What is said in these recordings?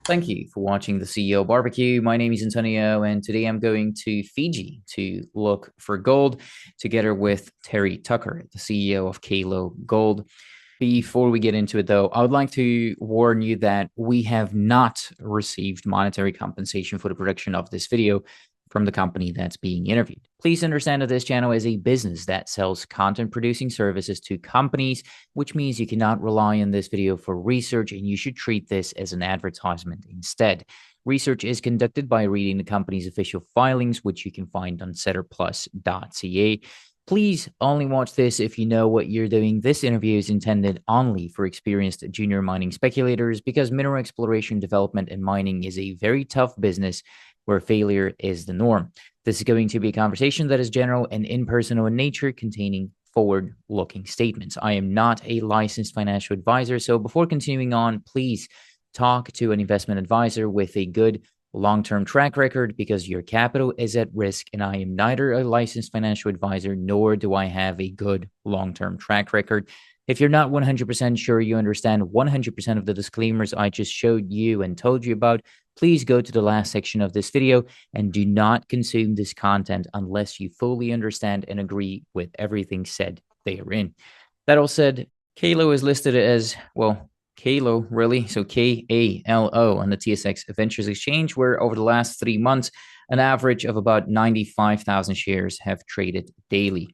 Thank you for watching the CEO Barbecue. My name is Antonio, and today I'm going to Fiji to look for gold together with Terry Tucker, the CEO of Kalo Gold. Before we get into it, though, I would like to warn you that we have not received monetary compensation for the production of this video from the company that's being interviewed. Please understand that this channel is a business that sells content producing services to companies, which means you cannot rely on this video for research, and you should treat this as an advertisement instead. Research is conducted by reading the company's official filings, which you can find on setterplus.ca. Please only watch this if you know what you're doing. This interview is intended only for experienced junior mining speculators because mineral exploration, development, and mining is a very tough business where failure is the norm. This is going to be a conversation that is general and impersonal in nature, containing forward-looking statements. I am not a licensed financial advisor, so before continuing on, please talk to an investment advisor with a good long-term track record because your capital is at risk, and I am neither a licensed financial advisor nor do I have a good long-term track record. If you're not 100% sure you understand 100% of the disclaimers I just showed you and told you about, please go to the last section of this video and do not consume this content unless you fully understand and agree with everything said therein. That all said, Kalo is listed as, well, Kalo, really? So Kalo on the TSX Ventures Exchange, where over the last 3 months, an average of about 95,000 shares have traded daily.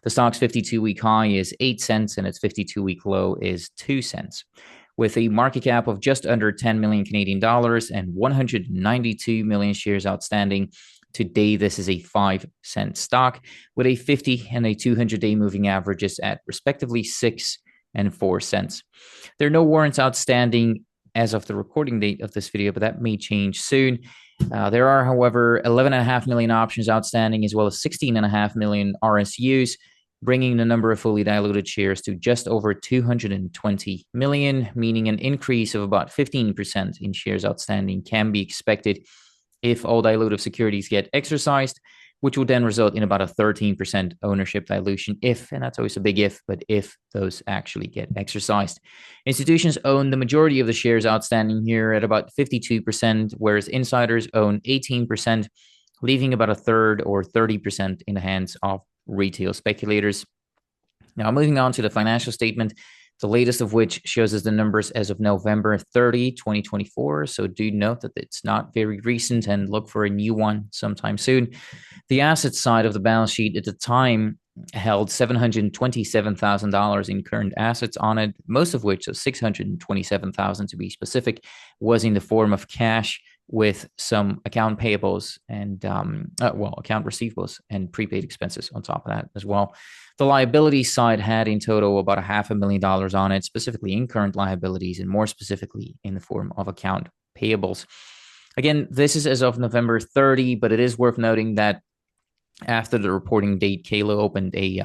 The stock's 52-week high is 8 cents and its 52-week low is 2 cents. With a market cap of just under 10 million Canadian dollars and 192 million shares outstanding, today this is a 5-cent stock with a 50 and a 200-day moving averages at respectively 6 and 4 cents. There are no warrants outstanding as of the recording date of this video, but that may change soon. There are, however, 11.5 million options outstanding, as well as 16.5 million RSUs, bringing the number of fully diluted shares to just over 220 million, meaning an increase of about 15% in shares outstanding can be expected if all dilutive securities get exercised, which will then result in about a 13% ownership dilution if, and that's always a big if, but if those actually get exercised. Institutions own the majority of the shares outstanding here at about 52%, whereas insiders own 18%, leaving about a third or 30% in the hands of retail speculators. Now, moving on to the financial statement, the latest of which shows us the numbers as of November 30, 2024. So do note that it's not very recent and look for a new one sometime soon. The asset side of the balance sheet at the time held $727,000 in current assets on it, most of which, so $627,000 to be specific, was in the form of cash with some account payables and, account receivables and prepaid expenses on top of that as well. The liability side had in total about $500,000 on it, specifically in current liabilities and more specifically in the form of account payables. Again, this is as of November 30, but it is worth noting that after the reporting date, Kalo opened a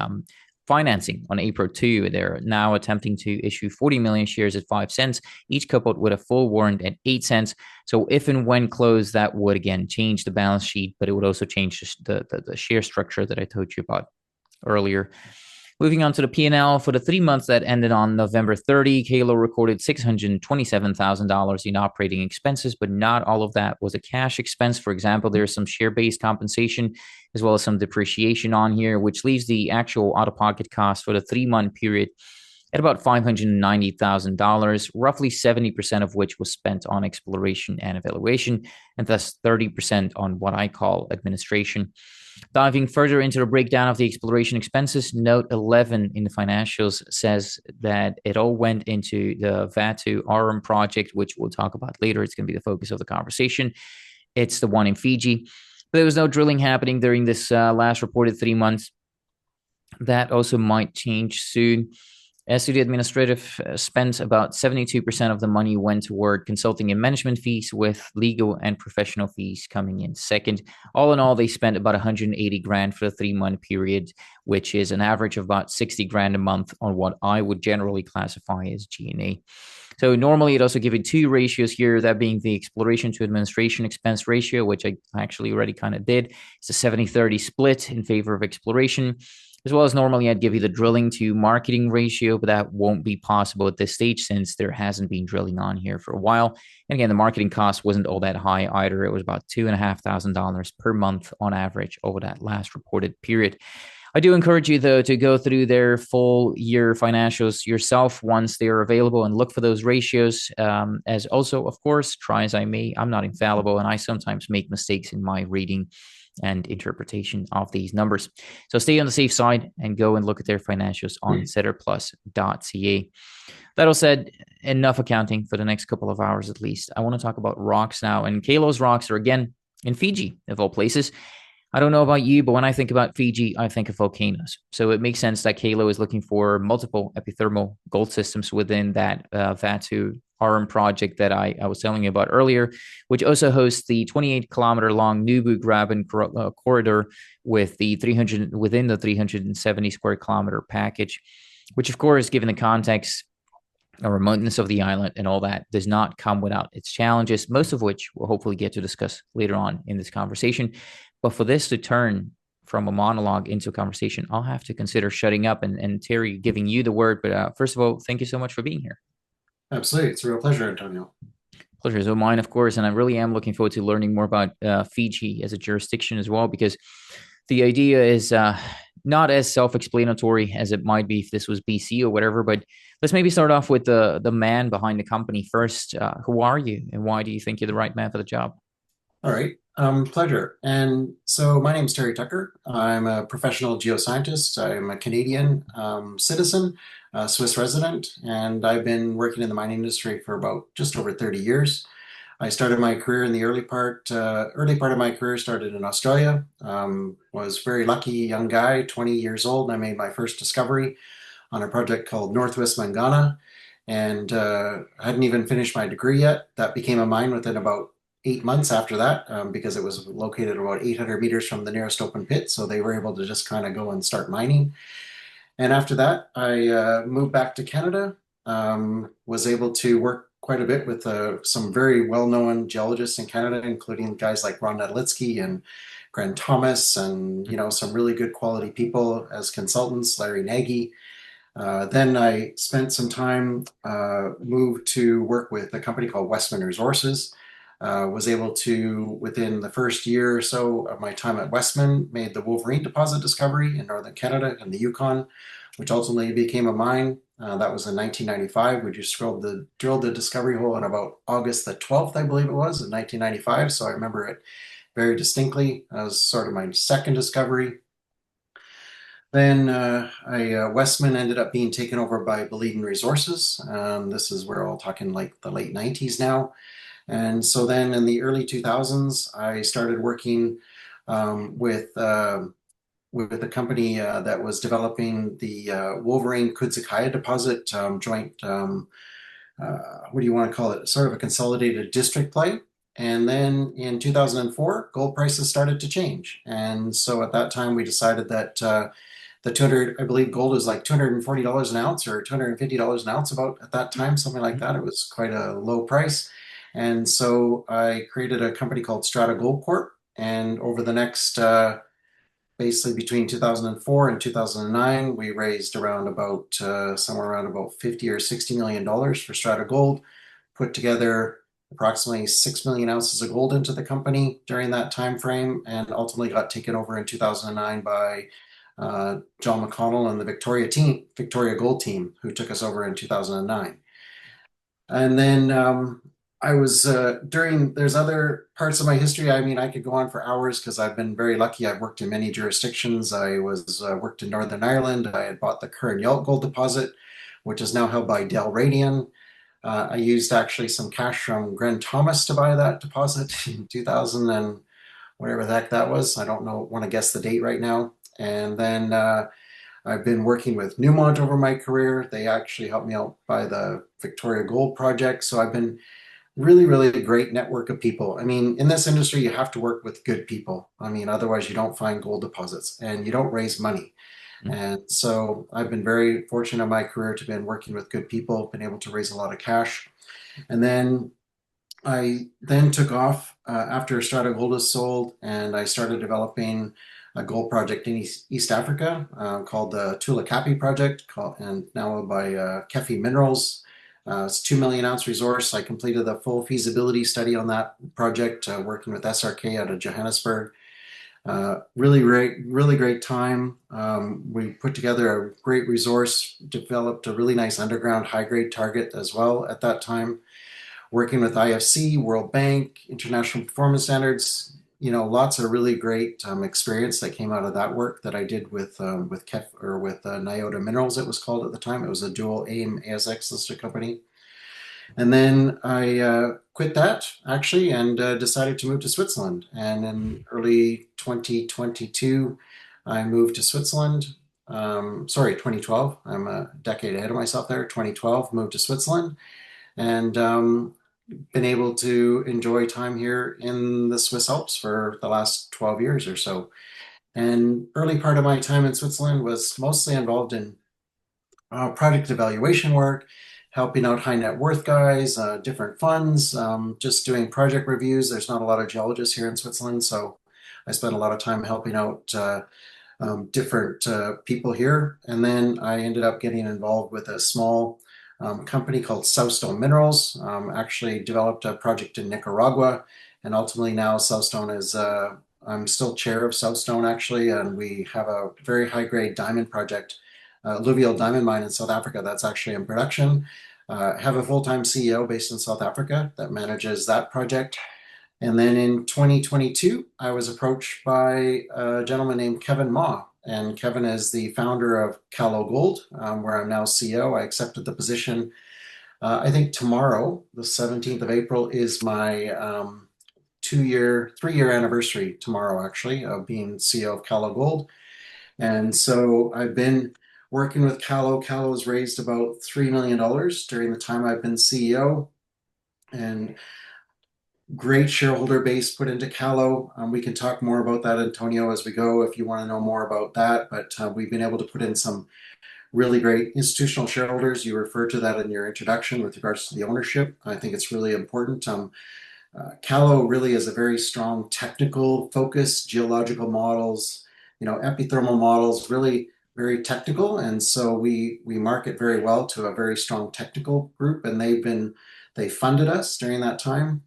financing on April 2. They're now attempting to issue 40 million shares at 5 cents, each coupled with a full warrant at 8 cents. So if and when closed, that would again change the balance sheet, but it would also change the share structure that I told you about earlier. Moving on to the P&L, for the 3 months that ended on November 30, Kalo recorded $627,000 in operating expenses, but not all of that was a cash expense. For example, there's some share-based compensation as well as some depreciation on here, which leaves the actual out-of-pocket cost for the 3-month period at about $590,000, roughly 70% of which was spent on exploration and evaluation, and thus 30% on what I call administration. Diving further into the breakdown of the exploration expenses, note 11 in the financials says that it all went into the Vatu Arum project, which we'll talk about later. It's going to be the focus of the conversation. It's the one in Fiji. But there was no drilling happening during this last reported 3 months. That also might change soon. As to the administrative spend, about 72% of the money went toward consulting and management fees, with legal and professional fees coming in second. All in all, they spent about 180 grand for the 3-month period, which is an average of about 60 grand a month on what I would generally classify as G&A. So normally it also gives you 2 ratios here, that being the exploration to administration expense ratio, which I actually already kind of did. It's a 70-30 split in favor of exploration. as well as normally I'd give you the drilling to marketing ratio, but that won't be possible at this stage since there hasn't been drilling on here for a while. And again, the marketing cost wasn't all that high either. It was about $2,500 per month on average over that last reported period. I do encourage you, though, to go through their full year financials yourself once they are available and look for those ratios. As also, of course, try as I may, I'm not infallible and I sometimes make mistakes in my reading and interpretation of these numbers. So stay on the safe side and go and look at their financials on setterplus.ca. That all said, enough accounting for the next couple of hours at least. I want to talk about rocks now. And Kalo's rocks are again in Fiji, of all places. I don't know about you, but when I think about Fiji, I think of volcanoes. So it makes sense that Kalo is looking for multiple epithermal gold systems within that Vatu Arum project that I was telling you about earlier, which also hosts the 28-kilometer long Nubu Graben corridor with the 300 within the 370 square kilometer package, which of course, given the context, the remoteness of the island and all that, does not come without its challenges, most of which we'll hopefully get to discuss later on in this conversation. But for this to turn from a monologue into a conversation, I'll have to consider shutting up and Terry giving you the word. But first of all, thank you so much for being here. Absolutely. It's a real pleasure, Antonio. Pleasure is all mine, of course. And I really am looking forward to learning more about Fiji as a jurisdiction as well, because the idea is not as self-explanatory as it might be if this was BC or whatever. But let's maybe start off with the man behind the company first. Who are you and why do you think you're the right man for the job? All right. Pleasure. And so my name is Terry Tucker. I'm a professional geoscientist. I'm a Canadian citizen, a Swiss resident, and I've been working in the mining industry for about just over 30 years. I started my career in the early part of my career started in Australia. Was very lucky young guy, 20 years old, and I made my first discovery on a project called Northwest Mangana, and I hadn't even finished my degree yet. That became a mine within about 8 months after that, because it was located about 800 meters from the nearest open pit. So they were able to just kind of go and start mining. And after that, I moved back to Canada, was able to work quite a bit with some very well-known geologists in Canada, including guys like Ron Nedlitsky and Grant Thomas, and some really good quality people as consultants, Larry Nagy. Then I spent some time, moved to work with a company called Westman Resources. Was able to, within the first year or so of my time at Westman, made the Wolverine deposit discovery in northern Canada and the Yukon, which ultimately became a mine. That was in 1995. We just drilled the discovery hole on about August the 12th, I believe it was, in 1995. So I remember it very distinctly. That was sort of my second discovery. Then Westman ended up being taken over by Boliden Resources. This is we're all talking like the late 90s now. And so then in the early 2000s, I started working with a company that was developing the Wolverine Kudzakaya deposit joint, what do you want to call it? Sort of a consolidated district play. And then in 2004, gold prices started to change. And so at that time, we decided that the 200, I believe gold is like $240 an ounce or $250 an ounce about at that time, something like that. It was quite a low price. And so I created a company called Strata Gold Corp. And over the next, basically between 2004 and 2009, we raised around about somewhere around about 50 or $60 million for Strata Gold, put together approximately 6 million ounces of gold into the company during that time frame, and ultimately got taken over in 2009 by John McConnell and the Victoria Gold team, who took us over in 2009. And then I was there's other parts of my history. I mean, I could go on for hours because I've been very lucky. I've worked in many jurisdictions. I was worked in Northern Ireland. I had bought the current gold deposit, which is now held by Del Radian. I used actually some cash from Grant Thomas to buy that deposit in 2000 and whatever the heck that was. I don't know, want to guess the date right now. And then I've been working with Newmont over my career. They actually helped me out by the Victoria Gold project. So I've been really, really a great network of people. I mean, in this industry, you have to work with good people. I mean, otherwise you don't find gold deposits and you don't raise money. And so I've been very fortunate in my career to been working with good people, been able to raise a lot of cash. And then I then took off after Strata Gold was sold, and I started developing a gold project in East Africa called the Tula Capi project, and now by Kefi Minerals. It's a 2 million ounce resource. I completed the full feasibility study on that project, working with SRK out of Johannesburg. Really great time. We put together a great resource, developed a really nice underground high grade target as well at that time, working with IFC, World Bank, International Performance Standards. Lots of really great experience that came out of that work that I did with Nyota Minerals. It was called at the time. It was a dual AIM ASX listed company. And then I quit that actually and decided to move to Switzerland. And in early 2022, I moved to Switzerland. Sorry, 2012. I'm a decade ahead of myself there. 2012, moved to Switzerland and been able to enjoy time here in the Swiss Alps for the last 12 years or so. And early part of my time in Switzerland was mostly involved in project evaluation work, helping out high net worth guys, different funds, just doing project reviews. There's not a lot of geologists here in Switzerland, so I spent a lot of time helping out different people here. And then I ended up getting involved with a small company called Southstone Minerals. Actually developed a project in Nicaragua, and ultimately now Southstone is. I'm still chair of Southstone actually, and we have a very high grade diamond project, alluvial diamond mine in South Africa that's actually in production. Have a full-time CEO based in South Africa that manages that project. And then in 2022, I was approached by a gentleman named Kevin Ma. And Kevin is the founder of Kalo Gold, where I'm now CEO. I accepted the position. I think tomorrow, the 17th of April, is my 3-year anniversary tomorrow, actually, of being CEO of Kalo Gold. And so I've been working with Kalo. Kalo has raised about $3 million during the time I've been CEO. And great shareholder base put into Kalo. We can talk more about that, Antonio, as we go if you want to know more about that. But we've been able to put in some really great institutional shareholders. You referred to that in your introduction with regards to the ownership. I think it's really important. Kalo really is a very strong technical focus, geological models, epithermal models, really very technical. And so we market very well to a very strong technical group, and they funded us during that time.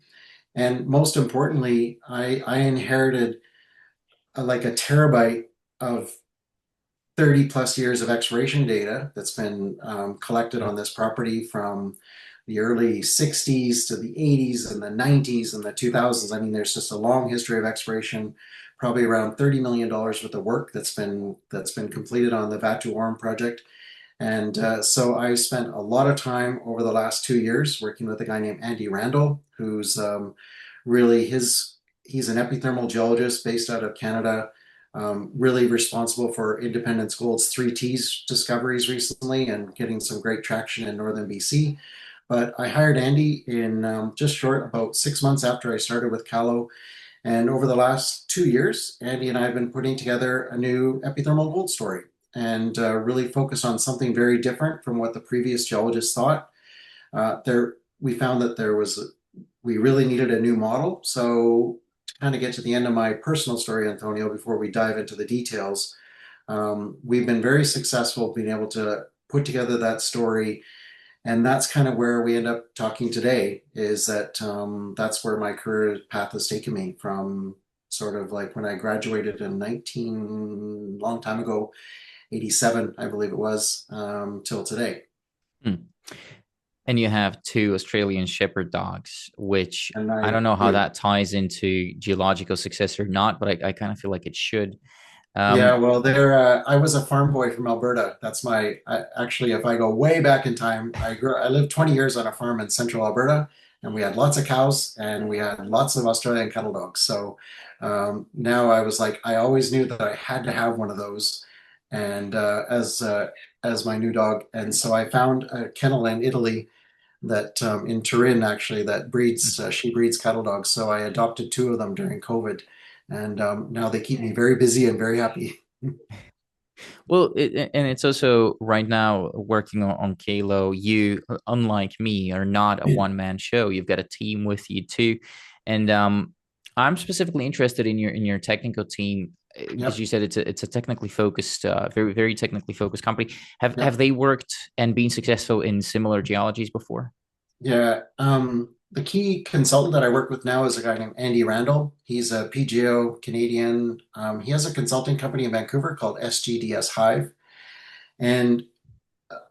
And most importantly, I inherited like a terabyte of 30 plus years of exploration data that's been collected on this property from the early 60s to the 80s and the 90s and the 2000s. I mean, there's just a long history of exploration, probably around $30 million worth of work that's been completed on the Vatu Orm project. And so I spent a lot of time over the last 2 years working with a guy named Andy Randall, who's really he's an epithermal geologist based out of Canada, really responsible for Independence Gold's 3Ts discoveries recently and getting some great traction in northern BC. But I hired Andy in just short about 6 months after I started with Kalo. And over the last 2 years, Andy and I have been putting together a new epithermal gold story and really focus on something very different from what the previous geologists thought. We found that we really needed a new model. So to kind of get to the end of my personal story, Antonio, before we dive into the details, we've been very successful being able to put together that story. And that's kind of where we end up talking today, is that that's where my career path has taken me from sort of like when I graduated in long time ago, 87, I believe it was, till today. Hmm. And you have two Australian Shepherd dogs, which And I I don't know how do. that ties into geological success or not, but I kind of feel like it should. Yeah, Um, well, I was a farm boy from Alberta. Actually, if I go way back in time, I lived 20 years on a farm in central Alberta, and we had lots of cows and we had lots of Australian cattle dogs. So now I was like, I always knew that I had to have one of those, and as my new dog. And so I found a kennel in Italy that in Turin actually that breeds she breeds cattle dogs. So I adopted two of them during COVID, and now they keep me very busy and very happy. well, and it's also right now working on Kalo. You, unlike me, are not a one-man show. You've got a team with you too, and I'm specifically interested in your technical team. because Yep. you said it's a technically focused, very technically focused company. Have Yep. they worked and been successful in similar geologies before? Yeah. The key consultant that I work with now is a guy named Andy Randall. He's a PGO Canadian. He has a consulting company in Vancouver called SGDS Hive. And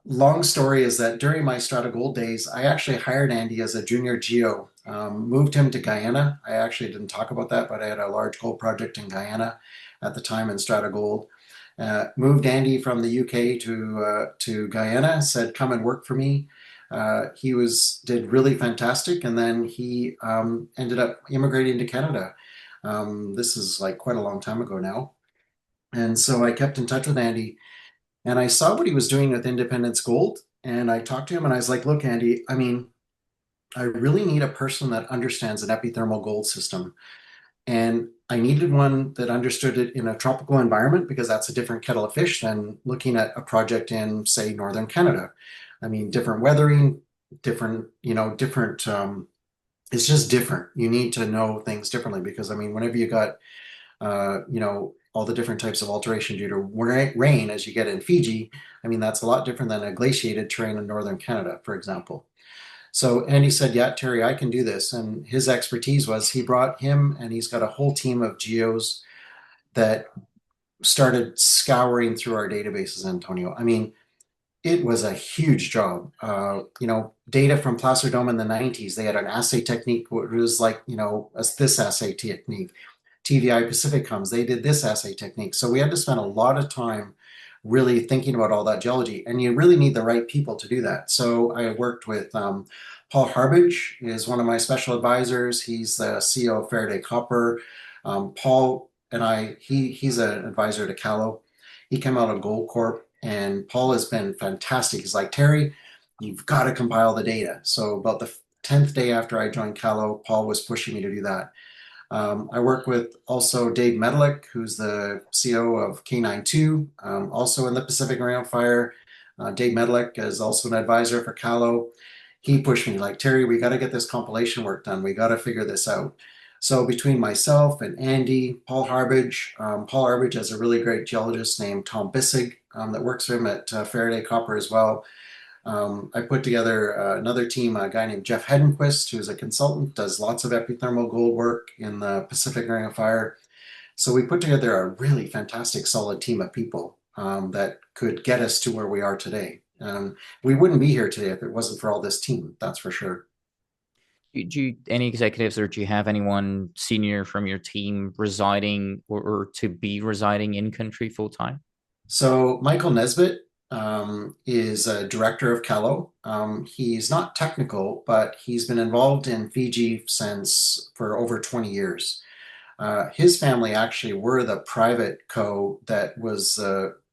long story is that during my Strata Gold days, I actually hired Andy as a junior geo, moved him to Guyana. I actually didn't talk about that, but I had a large gold project in Guyana at the time in Strata Gold. Moved Andy from the UK to Guyana, said, "Come and work for me." He was did really fantastic, and then he ended up immigrating to Canada. This is like quite a long time ago now, and so I kept in touch with Andy, and I saw what he was doing with Independence Gold, and I talked to him, and I was like, "Look, Andy, I mean, I really need a person that understands an epithermal gold system." And I needed one that understood it in a tropical environment because that's a different kettle of fish than looking at a project in, say, northern Canada. I mean, different weathering, different, different. It's just different. You need to know things differently because, I mean, whenever you got, all the different types of alteration due to rain as you get in Fiji, I mean, that's a lot different than a glaciated terrain in northern Canada, for example. So Andy said, "Yeah, Terry, I can do this." And his expertise was he brought him and he's got a whole team of geos that started scouring through our databases, Antonio. I mean, it was a huge job. Data from Placer Dome in the 90s, they had an assay technique which was like, this assay technique. TVI Pacific comes, they did this assay technique. So we had to spend a lot of time really thinking about all that geology, and you really need the right people to do that. So I worked with Paul Harbage is one of my special advisors. He's the CEO of Faraday Copper. Paul and he's an advisor to Kalo. He came out of Gold Corp, and Paul has been fantastic. He's like, "Terry, you've got to compile the data." So about the 10th day after I joined Kalo, Paul was pushing me to do that. I work with also Dave Medlick, who's the CEO of K92, also in the Pacific Rim Fire. Dave Medlick is also an advisor for Kalo. He pushed me like, "Terry, we got to get this compilation work done. We got to figure this out." So between myself and Andy, Paul Harbage has a really great geologist named Tom Bissig that works for him at Faraday Copper as well. I put together another team, a guy named Jeff Hedenquist, who's a consultant, does lots of epithermal gold work in the Pacific Ring of Fire. So we put together a really fantastic, solid team of people that could get us to where we are today. We wouldn't be here today if it wasn't for all this team, that's for sure. Any executives, or do you have anyone senior from your team residing or to be residing in country full time? So Michael Nesbitt is a director of Kalo. He's not technical, but he's been involved in Fiji since for over 20 years. His family actually were the private co that was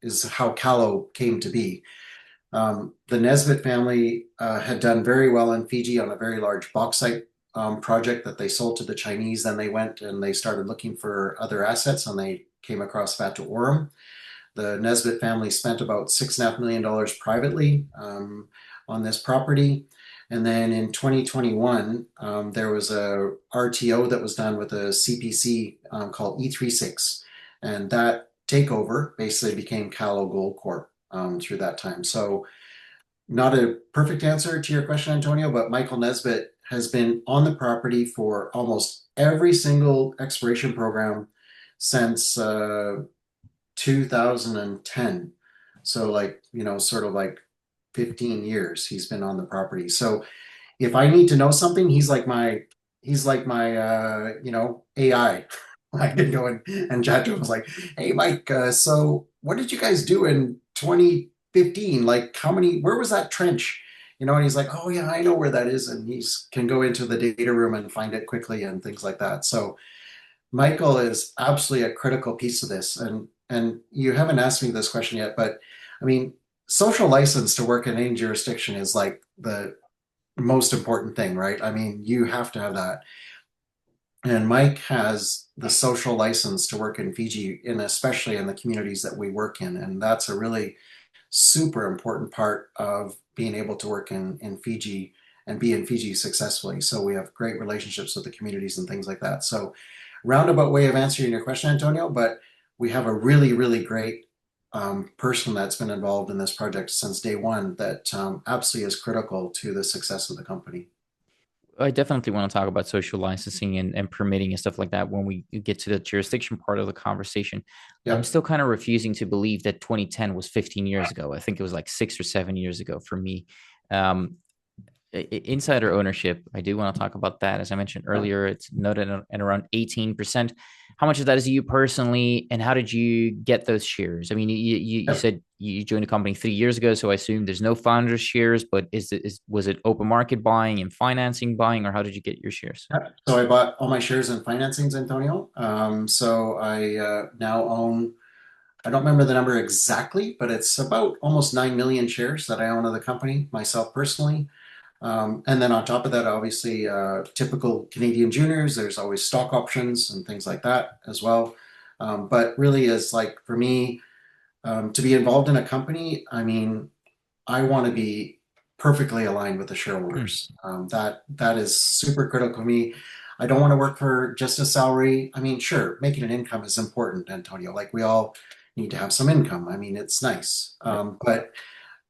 is how Kalo came to be. The Nesbitt family had done very well in Fiji on a very large bauxite project that they sold to the Chinese. Then they went and they started looking for other assets, and they came across Fatu Orum. The Nesbitt family spent about $6.5 million privately on this property. And then in 2021, there was a RTO that was done with a CPC called E36. And that takeover basically became Kalo Gold Corp through that time. So not a perfect answer to your question, Antonio, but Michael Nesbitt has been on the property for almost every single exploration program since 2010. So like, sort of like 15 years he's been on the property. So if I need to know something, he's like my AI. I can go and chat to him. I was like, "Hey Mike, so what did you guys do in 2015? Like where was that trench?" And he's like, "Oh yeah, I know where that is." And he's can go into the data room and find it quickly and things like that. So Michael is absolutely a critical piece of this. And you haven't asked me this question yet, but I mean, social license to work in any jurisdiction is like the most important thing, right? I mean, you have to have that. And Mike has the social license to work in Fiji, and especially in the communities that we work in. And that's a really super important part of being able to work in Fiji and be in Fiji successfully. So we have great relationships with the communities and things like that. So roundabout way of answering your question, Antonio, but we have a really, really great person that's been involved in this project since day one that absolutely is critical to the success of the company. I definitely want to talk about social licensing and permitting and stuff like that when we get to the jurisdiction part of the conversation. I'm Yep. still kind of refusing to believe that 2010 was 15 years ago. I think it was like 6 or 7 years ago for me. Um, Insider ownership, I do want to talk about that. As I mentioned Yep. earlier, it's noted at around 18%. How much of that is you personally, and how did you get those shares? I mean, you Yep. said you joined the company 3 years ago, so I assume there's no founders shares, but was it open market buying and financing buying, or how did you get your shares? Yep. So I bought all my shares in financings, Antonio. So I now own, I don't remember the number exactly, but it's about almost 9 million shares that I own of the company myself personally. And then on top of that, obviously, typical Canadian juniors, there's always stock options and things like that as well. But really, is like for me, to be involved in a company, I mean, I want to be perfectly aligned with the Hmm. shareholders. That is super critical to me. I don't want to work for just a salary. I mean, sure, making an income is important, Antonio. Like we all need to have some income. I mean, it's nice. Right. But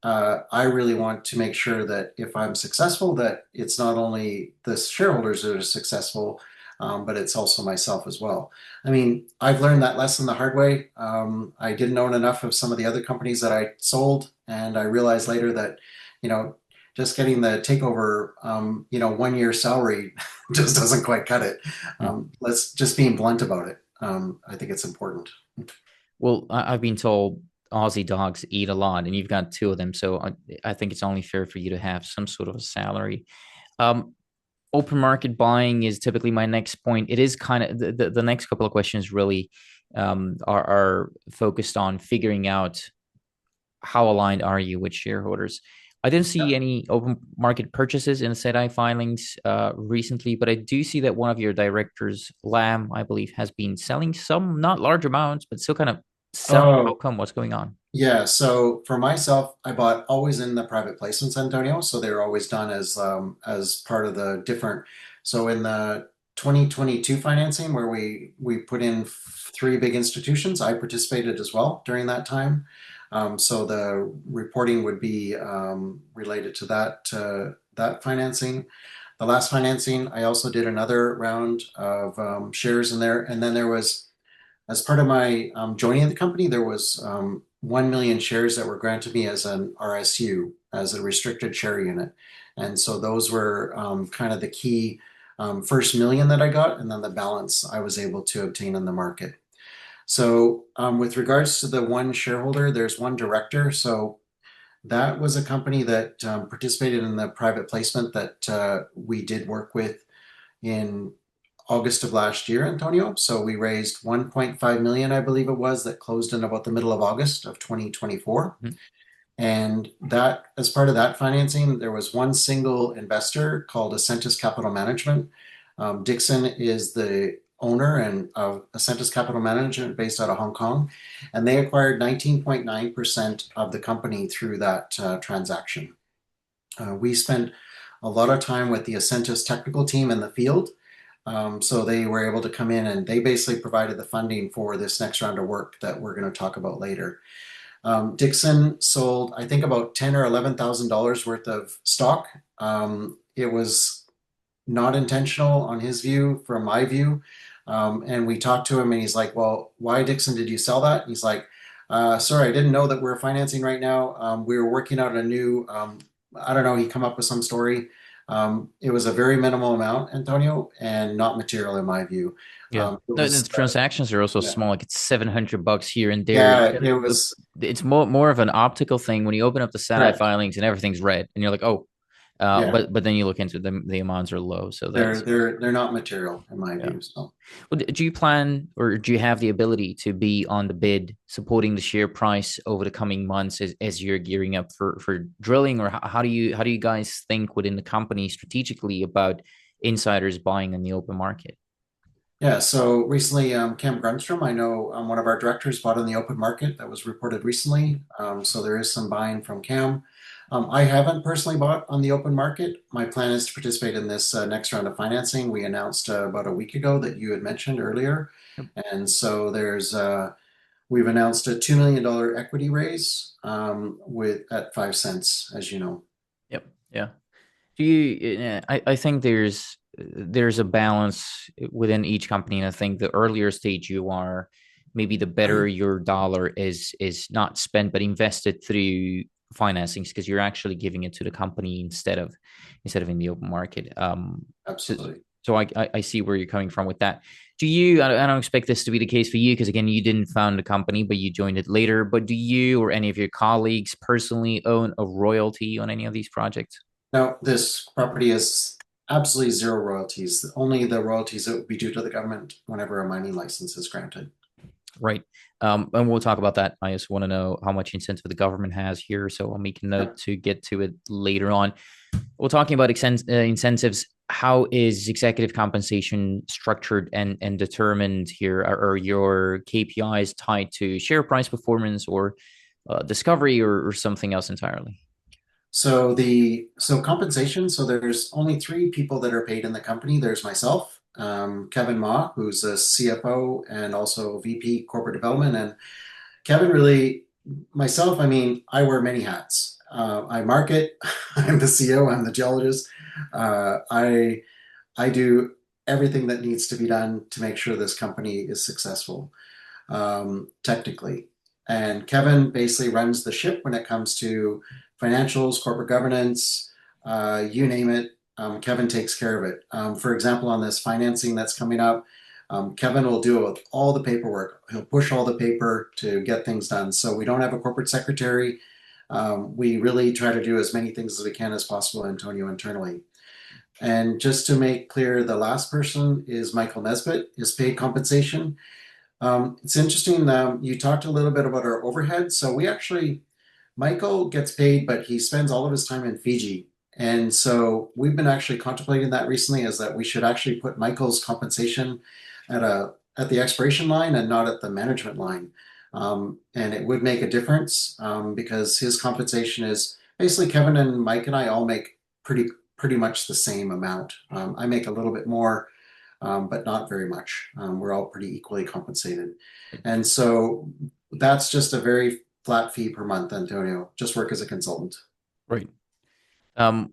I really want to make sure that if I'm successful, that it's not only the shareholders that are successful, but it's also myself as well. I mean, I've learned that lesson the hard way. I didn't own enough of some of the other companies that I sold, and I realized later that, you know, just getting the takeover, 1 year salary just doesn't quite cut it. Hmm. Let's just being blunt about it. I think it's important. Well, I've been told Aussie dogs eat a lot, and you've got two of them, so I think it's only fair for you to have some sort of a salary. Um, Open market buying is typically my next point. It is kind of the next couple of questions really are focused on figuring out how aligned are you with shareholders. I didn't see any open market purchases in the SEDI filings recently, but I do see that one of your directors, Lamb, I believe, has been selling some, not large amounts, but still kind of selling. How Oh, come? What's going on? yeah, so for myself, I bought always in the private placements, Antonio. So they were always done as part of the different. So in the 2022 financing, where we put in three big institutions, I participated as well during that time. So the reporting would be related to that financing. The last financing, I also did another round of shares in there, and then there was as part of my joining the company, there was 1 million shares that were granted me as an RSU, as a restricted share unit. And so those were kind of the key first million that I got, and then the balance I was able to obtain in the market. So, with regards to the one shareholder, there's one director. So, that was a company that participated in the private placement that we did work with in August of last year, Antonio. So we raised 1.5 million, I believe it was, that closed in about the middle of August of 2024. Mhm. And that, as part of that financing, there was one single investor called Ascentus Capital Management. Dixon is the owner and of Ascentus Capital Management based out of Hong Kong, and they acquired 19.9% of the company through that transaction. We spent a lot of time with the Ascentus technical team in the field, so they were able to come in and they basically provided the funding for this next round of work that we're going to talk about later. Dixon sold, I think, about $10,000 or $11,000 worth of stock. It was not intentional on his view, from my view. And we talked to him, and he's like, "Well, why, Dixon, did you sell that?" And he's like, "Sorry, I didn't know that we're financing right now. We were working out a new, I don't know." He come up with some story. It was a very minimal amount, Antonio, and not material in my view. Yeah. It No, the was, transactions are also yeah, small. Like it's $700 here and there. yeah, it was It's more of an optical thing when you open up the SATI correct. filings and everything's red, and you're like, oh, Yeah, but then you look into them, the amounts are low. So they're that's they're they're not material in my yeah. view. So. Well, do you plan or do you have the ability to be on the bid, supporting the share price over the coming months as you're gearing up for drilling, or how do you guys think within the company strategically about insiders buying in the open market? Yeah, so recently, Cam Grunstrom, I know one of our directors bought in the open market. That was reported recently. So there is some buying from Cam. I haven't personally bought on the open market. My plan is to participate in this next round of financing. We announced about a week ago that you had mentioned earlier. And so there's we've announced a $2 million equity raise with at 5 cents, as you know. Yep. Yeah. Do you? I think there's a balance within each company, and I think the earlier stage you are, maybe the better your dollar is not spent but invested through financings because you're actually giving it to the company instead of in the open market. So, Absolutely. so I see where you're coming from with that. Do you? I don't expect this to be the case for you because again, you didn't found the company, but you joined it later. But do you or any of your colleagues personally own a royalty on any of these projects? Now, this property is absolutely zero royalties, only the royalties that would be due to the government whenever a mining license is granted. Right. And we'll talk about that. I just want to know how much incentive the government has here. So I'll make a note Yep. to get to it later on. We're talking about incentives. How is executive compensation structured and determined here? Are your KPIs tied to share price performance or discovery or something else entirely? So compensation. So there's only three people that are paid in the company. There's myself, Kevin Ma, who's a CFO and also VP corporate development, and Kevin really, myself, I mean, I wear many hats. I market, I'm the CEO, I'm the geologist. I do everything that needs to be done to make sure this company is successful, technically. And Kevin basically runs the ship when it comes to financials, corporate governance, you name it. Kevin takes care of it. For example, on this financing that's coming up, Kevin will do all the paperwork. He'll push all the paper to get things done. So we don't have a corporate secretary. We really try to do as many things as we can as possible, Antonio, internally. And just to make clear, the last person is Michael Nesbitt, his paid compensation. It's interesting. You talked a little bit about our overhead. So we actually, Michael gets paid, but he spends all of his time in Fiji. And so we've been actually contemplating that recently is that we should actually put Michael's compensation at the expiration line and not at the management line. And it would make a difference because his compensation is basically Kevin and Mike and I all make pretty much the same amount. I make a little bit more, but not very much. We're all pretty equally compensated. And so that's just a very flat fee per month, Antonio. Just work as a consultant. Right. Um,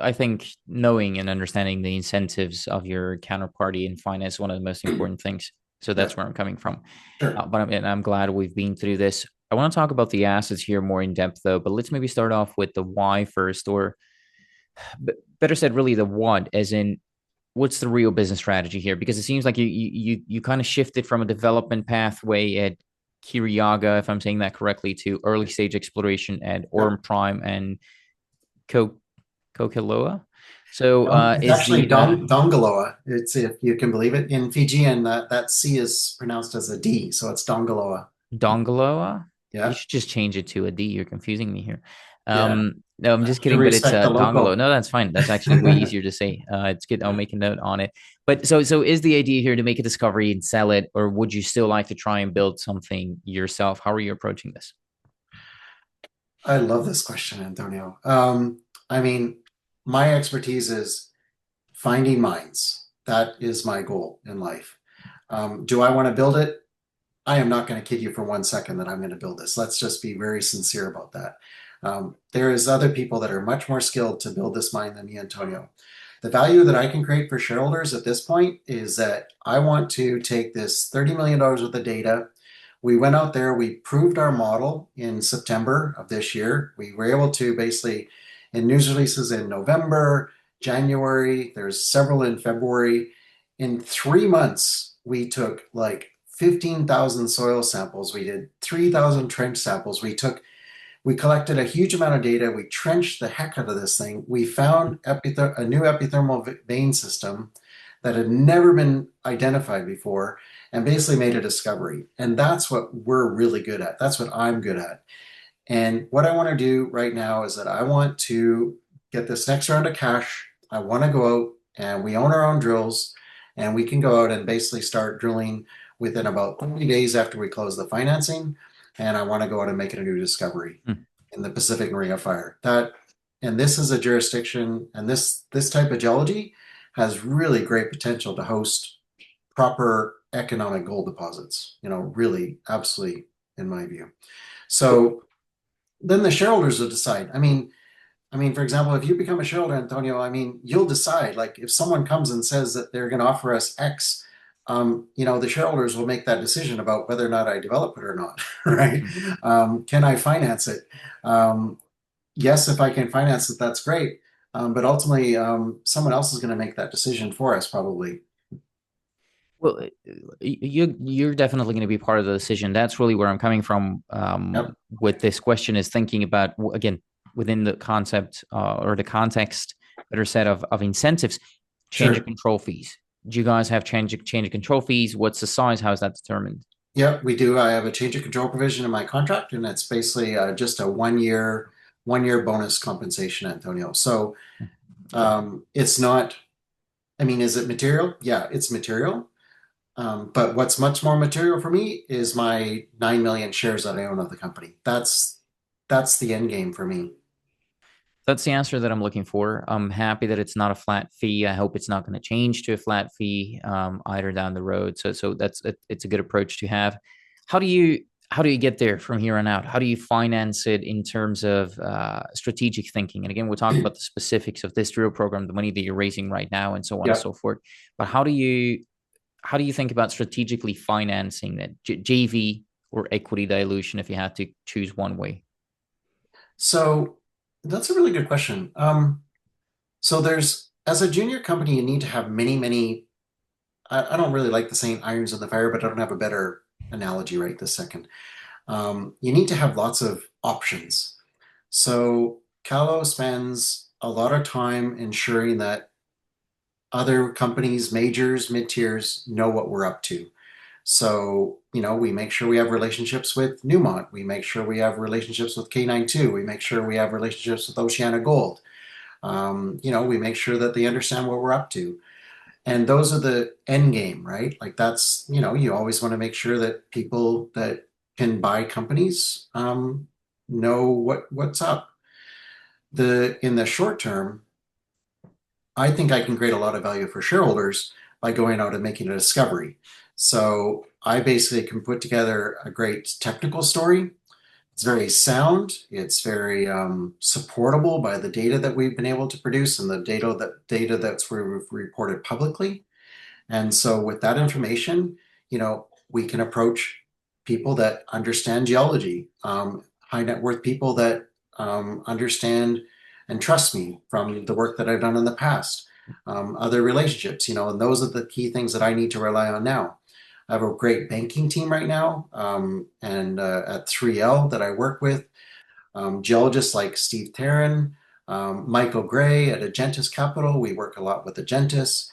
I think knowing and understanding the incentives of your counterparty in finance is one of the most important things. So Yeah, that's where I'm coming from. sure. And I'm glad we've been through this. I want to talk about the assets here more in depth, though. But let's maybe start off with the why first, or better said, really the what, as in what's the real business strategy here? Because it seems like you kind of shifted from a development pathway at Kiriaga, if I'm saying that correctly, to early stage exploration at Yep. Orm Prime and Co Kokeloa. So It's is actually the Dongaloa. It's if you can believe it. In Fijian, that C is pronounced as a D, so it's Dongaloa. Dongaloa? You Yeah, should just change it to a D. You're confusing me here. yeah. No, I'm I just have to kidding, but it's respect the Dongalo. local. No, that's fine. That's actually way easier to say. It's good. I'll make a note on it. But so is the idea here to make a discovery and sell it, or would you still like to try and build something yourself? How are you approaching this? I love this question, Antonio. I mean, my expertise is finding mines. That is my goal in life. Do I want to build it? I am not going to kid you for 1 second that I'm going to build this. Let's just be very sincere about that. There is other people that are much more skilled to build this mine than me, Antonio. The value that I can create for shareholders at this point is that I want to take this $30 million worth of data. We went out there, we proved our model in September of this year. We were able to basically, in news releases in November, January, there's several in February. In 3 months, we took like 15,000 soil samples. We did 3,000 trench samples. We collected a huge amount of data. We trenched the heck out of this thing. We found a new epithermal vein system that had never been identified before and basically made a discovery. And that's what we're really good at. That's what I'm good at. And what I want to do right now is that I want to get this next round of cash. I want to go out and we own our own drills and we can go out and basically start drilling within about 30 days after we close the financing. And I want to go out and make it a new discovery Hmm. in the Pacific Ring of Fire. And this is a jurisdiction, and this type of geology has really great potential to host proper economic gold deposits, really, absolutely, in my view. So then the shareholders will decide. For example, if you become a shareholder, Antonio, you'll decide, like, if someone comes and says that they're going to offer us X, the shareholders will make that decision about whether or not I develop it or not, right? Mhm. Can I finance it? Um, yes, if I can finance it, that's great. But ultimately, someone else is going to make that decision for us, probably. Well, you're definitely going to be part of the decision. That's really where I'm coming from Yep, with this question is thinking about, again, within the concept or the context, better said, of incentives, change of sure. control fees. Do you guys have change of control fees? What's the size? How is that determined? Yep, we do. I have a change of control provision in my contract, and it's basically just a one year bonus compensation, Antonio. So Okay. it's not. Is it material? Yeah, it's material. But what's much more material for me is my 9 million shares that I own of the company. That's the end game for me. That's the answer that I'm looking for. I'm happy that it's not a flat fee. I hope it's not going to change to a flat fee either down the road. So it's a good approach to have. How do you how do you get there from here on out? How do you finance it in terms of strategic thinking? And again, we'll talk about the specifics of this drill program, the money that you're raising right now, and so on and Yeah. so forth. But how do you think about strategically financing that JV or equity dilution if you had to choose one way? So that's a really good question. So there's as a junior company, you need to have many, many. I don't really like the saying irons in the fire, but I don't have a better analogy right this second. You need to have lots of options. So Kalo spends a lot of time ensuring that other companies, majors, mid tiers, know what we're up to. So, we make sure we have relationships with Newmont. We make sure we have relationships with K92. We make sure we have relationships with Oceana Gold. We make sure that they understand what we're up to. And those are the end game, right? Like that's, you always want to make sure that people that can buy companies know what's up. In the short term, I think I can create a lot of value for shareholders by going out and making a discovery. So I basically can put together a great technical story. It's very sound. It's very supportable by the data that we've been able to produce and the data that's we've reported publicly. And so with that information, we can approach people that understand geology, high net worth people that understand and trust me from the work that I've done in the past, other relationships, and those are the key things that I need to rely on now. I have a great banking team right now, and at 3L that I work with, geologists like Steve Tarrin, Michael Gray at Agentis Capital. We work a lot with Agentis.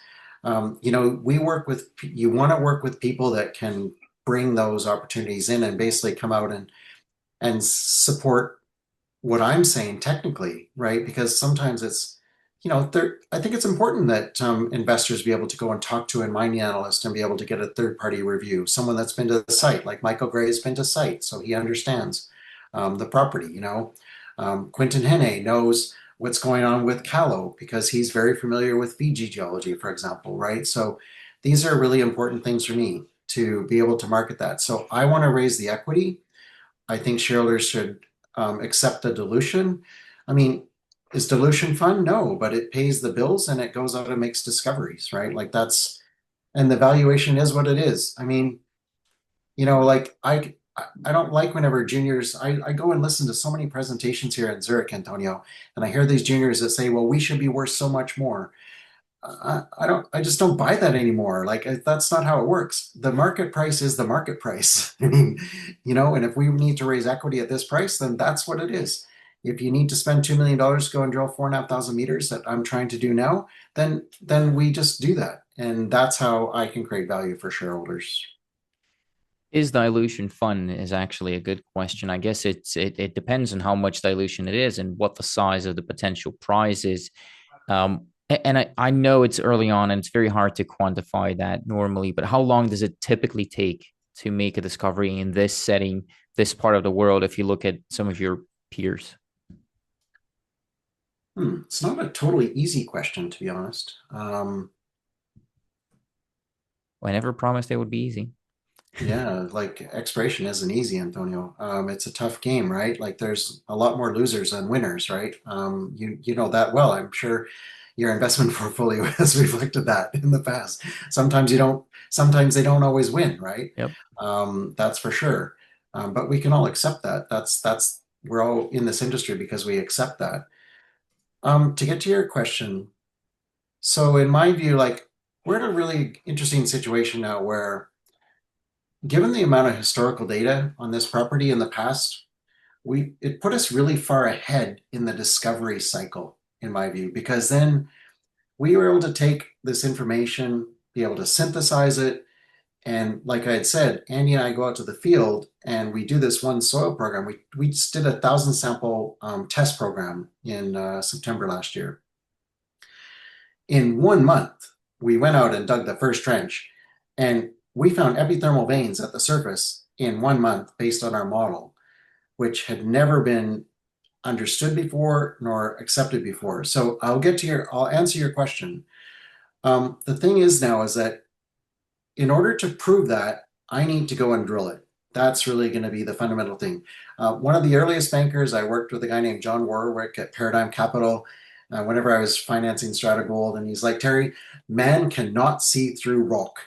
You want to work with people that can bring those opportunities in and basically come out and support what I'm saying technically, right? Because sometimes I think it's important that investors be able to go and talk to a mining analyst and be able to get a third party review, someone that's been to the site, like Michael Gray has been to site, so he understands the property. Quentin Henne knows what's going on with Kalo because he's very familiar with Fiji geology, for example, right? So these are really important things for me to be able to market that. So I want to raise the equity. I think shareholders should accept the dilution. I mean, is dilution fun? No, but it pays the bills and it goes out and makes discoveries, right? Like and the valuation is what it is. Like I don't like whenever juniors, I go and listen to so many presentations here in Zurich, Antonio, and I hear these juniors that say, well, we should be worth so much more. I just don't buy that anymore. Like that's not how it works. The market price is the market price. And if we need to raise equity at this price, then that's what it is. If you need to spend $2 million to go and drill 4,500 meters that I'm trying to do now, then we just do that. And that's how I can create value for shareholders. Is dilution fun is actually a good question. I guess it depends on how much dilution it is and what the size of the potential prize is. And I know it's early on and it's very hard to quantify that normally, but how long does it typically take to make a discovery in this setting, this part of the world, if you look at some of your peers? It's not a totally easy question, to be honest. I never promised it would be easy. Yeah, like exploration isn't easy, Antonio. It's a tough game, right? Like there's a lot more losers than winners, right? You know that well. I'm sure your investment portfolio has reflected that in the past. Sometimes you don't, sometimes they don't always win, right? Yep. That's for sure. But we can all accept that. That's we're all in this industry because we accept that. To get to your question, so in my view, like we're in a really interesting situation now where given the amount of historical data on this property in the past, we it put us really far ahead in the discovery cycle, in my view, because then we were able to take this information, be able to synthesize it, and like I had said, Andy and I go out to the field and we do this one soil program. We just did 1,000 sample test program in September last year. In 1 month, we went out and dug the first trench, and we found epithermal veins at the surface in 1 month based on our model, which had never been understood before nor accepted before. So I'll answer your question. The thing is now is that in order to prove that, I need to go and drill it. That's really going to be the fundamental thing. One of the earliest bankers, I worked with a guy named John Warwick at Paradigm Capital whenever I was financing Strata Gold. And he's like, Terry, man cannot see through rock.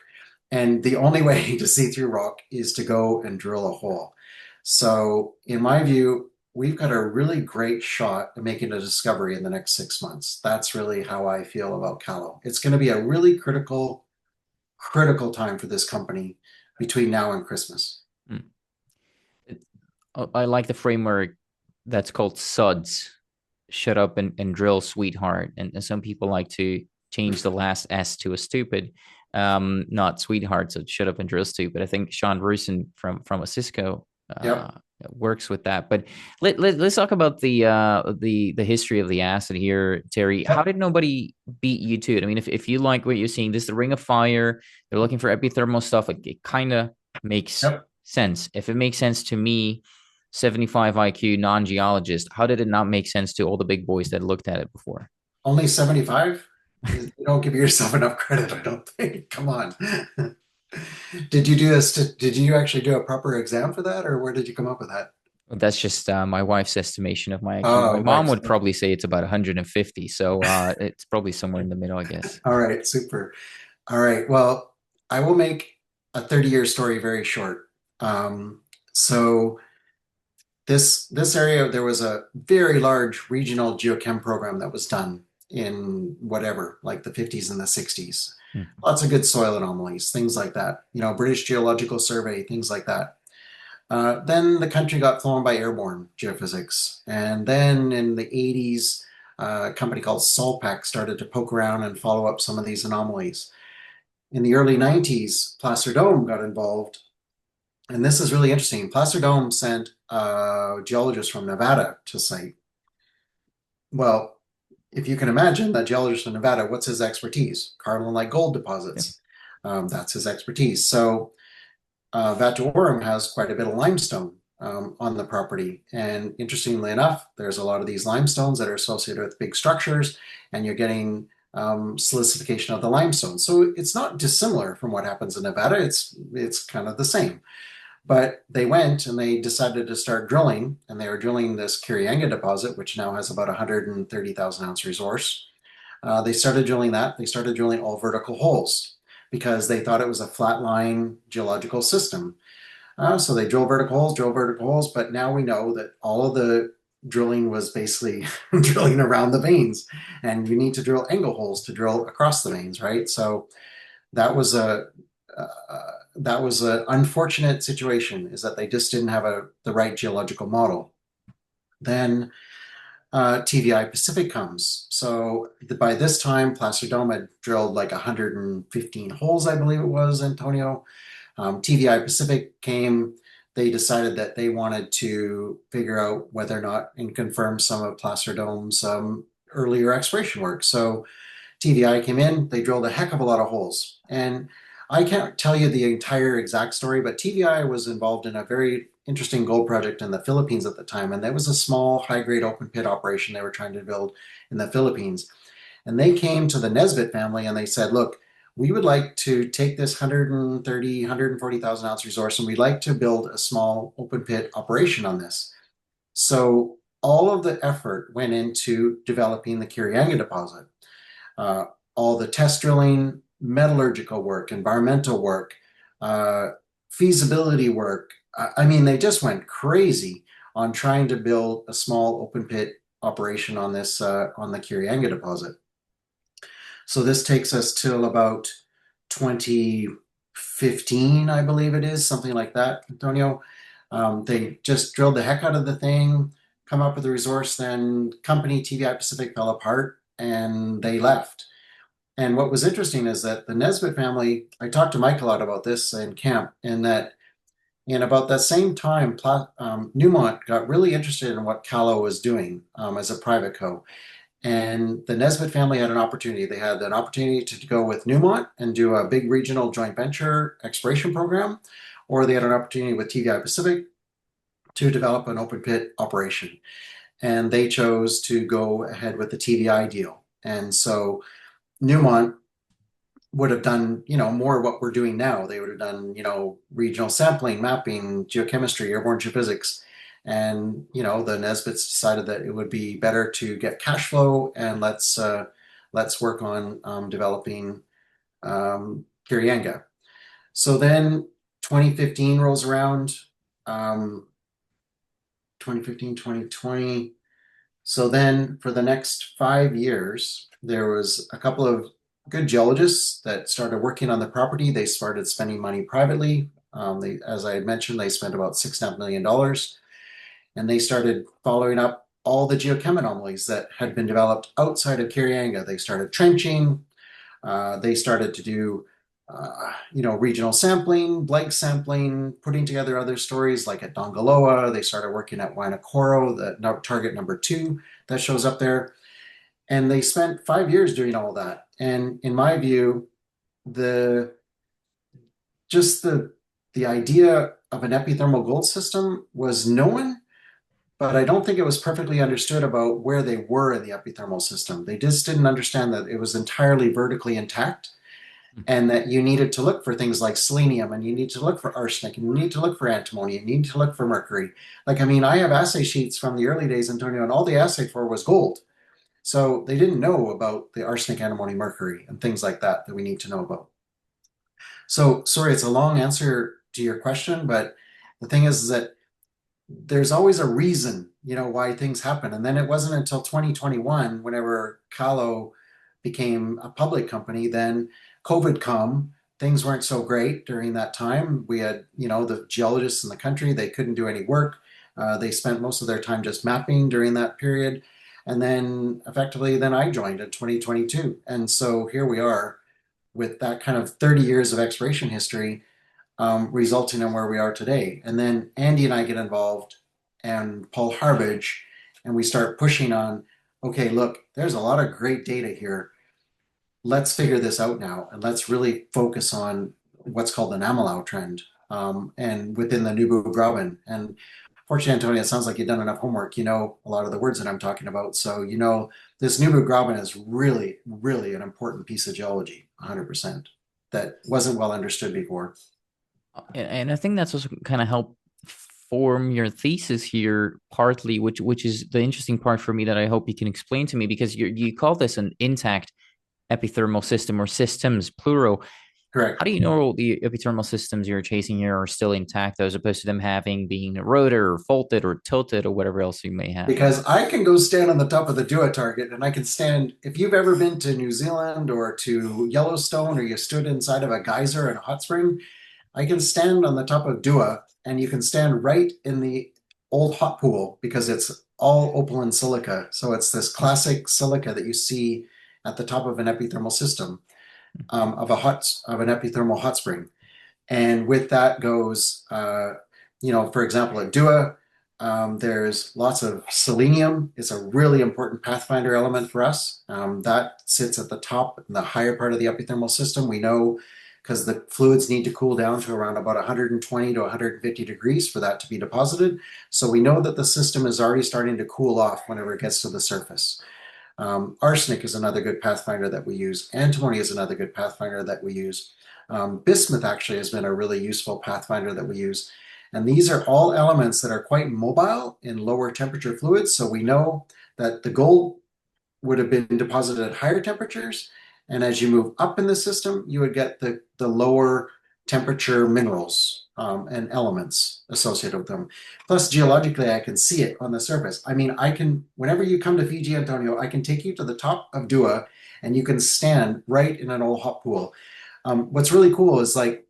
And the only way to see through rock is to go and drill a hole. So, in my view, we've got a really great shot at making a discovery in the next 6 months. That's really how I feel about Kalo. It's going to be a really critical time for this company between now and Christmas. Mm. I like the framework that's called SUDS, shut up and drill, sweetheart. And some people like to change the last S to a stupid, not sweetheart. So shut up and drill, stupid. I think Sean Rusin from a Cisco Yep, works with that. But let's talk about the history of the asset here, Terry. How yep, did nobody beat you to it? I mean, if you like what you're seeing, this is the Ring of Fire. They're looking for epithermal stuff. It kind of makes yep. sense. If it makes sense to me, 75 IQ non-geologist, how did it not make sense to all the big boys that looked at it before? Only 75? You don't give yourself enough credit, I don't think. Come on. Did you do this? Did you actually do a proper exam for that, or where did you come up with that? That's just my wife's estimation of my IQ. My Oh, mom Mike's. would probably say it's about 150, so it's probably somewhere in the middle, I guess. All right, super. All right. Well, I will make a 30-year story very short. So this area, there was a very large regional geochem program that was done in whatever, like the 50s and the 60s. Hmm. Lots of good soil anomalies, things like that. You know, British Geological Survey, things like that. Then the country got flown by airborne geophysics. And then in the 80s, a company called Solpac started to poke around and follow up some of these anomalies. In the early 90s, Placer Dome got involved. And this is really interesting. Placer Dome sent a geologist from Nevada to site. Well, if you can imagine that geologist from Nevada, what's his expertise? Carbon-like gold Yeah. deposits. That's his expertise. So Vatuorum has quite a bit of limestone on the property. And interestingly enough, there's a lot of these limestones that are associated with big structures, and you're getting silicification of the limestone. So it's not dissimilar from what happens in Nevada. It's kind of the same. But they went and they decided to start drilling, and they were drilling this Kirianga deposit, which now has about 130,000 ounce resource. They started drilling that. They started drilling all vertical holes because they thought it was a flatline geological system. So they drill vertical holes, but now we know that all of the drilling was basically drilling around the veins, and you need to drill angle holes to drill across the veins, right? So that was a that was an unfortunate situation, is that they just didn't have the right geological model. Then TVI Pacific comes. So by this time, Placer Dome had drilled like 115 holes, I believe it was, Antonio. TVI Pacific came. They decided that they wanted to figure out whether or not and confirm some of Placer Dome's earlier exploration work. So TVI came in, they drilled a heck of a lot of holes. And I can't tell you the entire exact story, but TVI was involved in a very interesting gold project in the Philippines at the time. And that was a small, high grade open pit operation they were trying to build in the Philippines. And they came to the Nesbitt family and they said, look, we would like to take this 130, 140,000 ounce resource, and we'd like to build a small open pit operation on this. So all of the effort went into developing the Kirianga deposit. Uh, all the test drilling, metallurgical work, environmental work, uh, feasibility work. I mean, they just went crazy on trying to build a small open pit operation on this on the Kirianga deposit. So this takes us till about 2015, I believe it is, something like that, Antonio. They just drilled the heck out of the thing, come up with a resource, then company TVI Pacific fell apart and they left. And what was interesting is that the Nesbitt family, I talked to Mike a lot about this in camp, and that in about that same time, Newmont got really interested in what Kalo was doing as a private co. And the Nesbitt family had an opportunity. They had an opportunity to go with Newmont and do a big regional joint venture exploration program, or they had an opportunity with TVI Pacific to develop an open pit operation. And they chose to go ahead with the TVI deal. And so Newmont would have done, more of what we're doing now. They would have done, regional sampling, mapping, geochemistry, airborne geophysics. And, the Nesbitts decided that it would be better to get cash flow and let's work on developing Kirianga. So then 2015 rolls around, um, 2015, 2020. So then for the next 5 years, there was a couple of good geologists that started working on the property. They started spending money privately. As I had mentioned, they spent about $6.5 million, and they started following up all the geochem anomalies that had been developed outside of Kirianga. They started trenching. They started to do regional sampling, blank sampling, putting together other stories like at Dongaloa. They started working at Wainakoro, the target number 2 that shows up there. And they spent 5 years doing all that. And in my view, the just the idea of an epithermal gold system was known, but I don't think it was perfectly understood about where they were in the epithermal system. They just didn't understand that it was entirely vertically intact, and that you needed to look for things like selenium, and you need to look for arsenic, and you need to look for antimony, and you need to look for mercury. Like, I mean, I have assay sheets from the early days, Antonio, and all they assayed for was gold. So they didn't know about the arsenic, antimony, mercury, and things like that that we need to know about. So, sorry, it's a long answer to your question, but the thing is that there's always a reason, why things happen. And then it wasn't until 2021, whenever Kalo became a public company, then COVID come. Things weren't so great during that time. We had, the geologists in the country, they couldn't do any work. They spent most of their time just mapping during that period. And then effectively, then I joined in 2022. And so here we are with that kind of 30 years of exploration history, resulting in where we are today. And then Andy and I get involved, and Paul Harvage, and we start pushing on, okay, look, there's a lot of great data here. Let's figure this out now, and let's really focus on what's called the Namalau trend, and within the Nubu Graben. And fortunately, Antonio, it sounds like you've done enough homework. You know a lot of the words that I'm talking about. So, this Nubu Graben is really, really an important piece of geology, 100%, that wasn't well understood before. And I think that's also kind of helped form your thesis here, partly, which is the interesting part for me that I hope you can explain to me, because you call this an intact epithermal system, or systems plural. Correct. How do you know the epithermal systems you're chasing here are still intact, as opposed to them having being eroded or faulted or tilted or whatever else you may have? Because I can go stand on the top of the Dua target, and I can stand. If you've ever been to New Zealand or to Yellowstone, or you stood inside of a geyser in a hot spring, I can stand on the top of Dua, and you can stand right in the old hot pool because it's all opaline silica. So it's this classic silica that you see at the top of an epithermal system, of an epithermal hot spring. And with that goes, for example, at Dua, there's lots of selenium. It's a really important pathfinder element for us. That sits at the top, in the higher part of the epithermal system. We know because the fluids need to cool down to around about 120 to 150 degrees for that to be deposited. So we know that the system is already starting to cool off whenever it gets to the surface. Arsenic is another good pathfinder that we use. Antimony is another good pathfinder that we use. Bismuth actually has been a really useful pathfinder that we use. And these are all elements that are quite mobile in lower temperature fluids. So we know that the gold would have been deposited at higher temperatures. And as you move up in the system, you would get the lower temperature minerals and elements associated with them. Plus, geologically, I can see it on the surface. I mean, whenever you come to Fiji, Antonio, I can take you to the top of Dua and you can stand right in an old hot pool. What's really cool is like,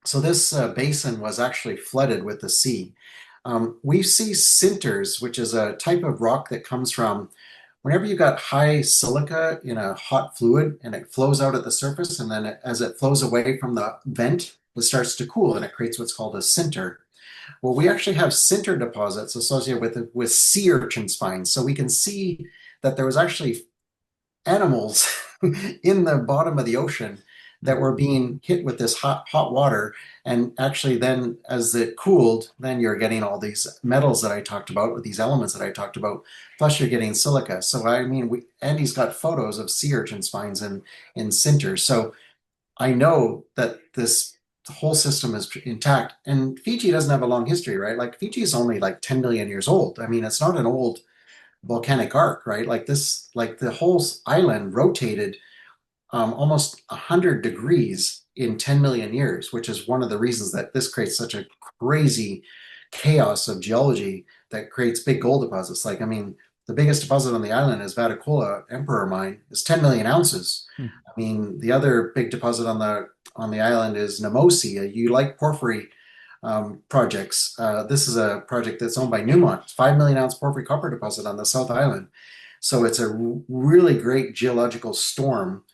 so this basin was actually flooded with the sea. We see sinters, which is a type of rock that comes from whenever you got high silica in a hot fluid and it flows out at the surface, and then as it flows away from the vent, it starts to cool and it creates what's called a sinter. Well, we actually have sinter deposits associated with sea urchin spines. So we can see that there was actually animals in the bottom of the ocean that were being hit with this hot water. And actually, then as it cooled, then you're getting all these metals that I talked about, with these elements that I talked about, plus you're getting silica. So, I mean, Andy's got photos of sea urchin spines in sinters. So I know that this whole system is intact. And Fiji doesn't have a long history, right? Like Fiji is only like 10 million years old. I mean, it's not an old volcanic arc, right? Like this, like the whole island rotated almost 100 degrees in 10 million years, which is one of the reasons that this creates such a crazy chaos of geology that creates big gold deposits. Like, I mean, the biggest deposit on the island is Vatukoula Emperor Mine. It's 10 million ounces. Hmm. I mean, the other big deposit on the island is Namosi, a Ulike porphyry projects. This is a project that's owned by Newmont, 5 million ounce porphyry copper deposit on the South Island. So it's a really great geological storm,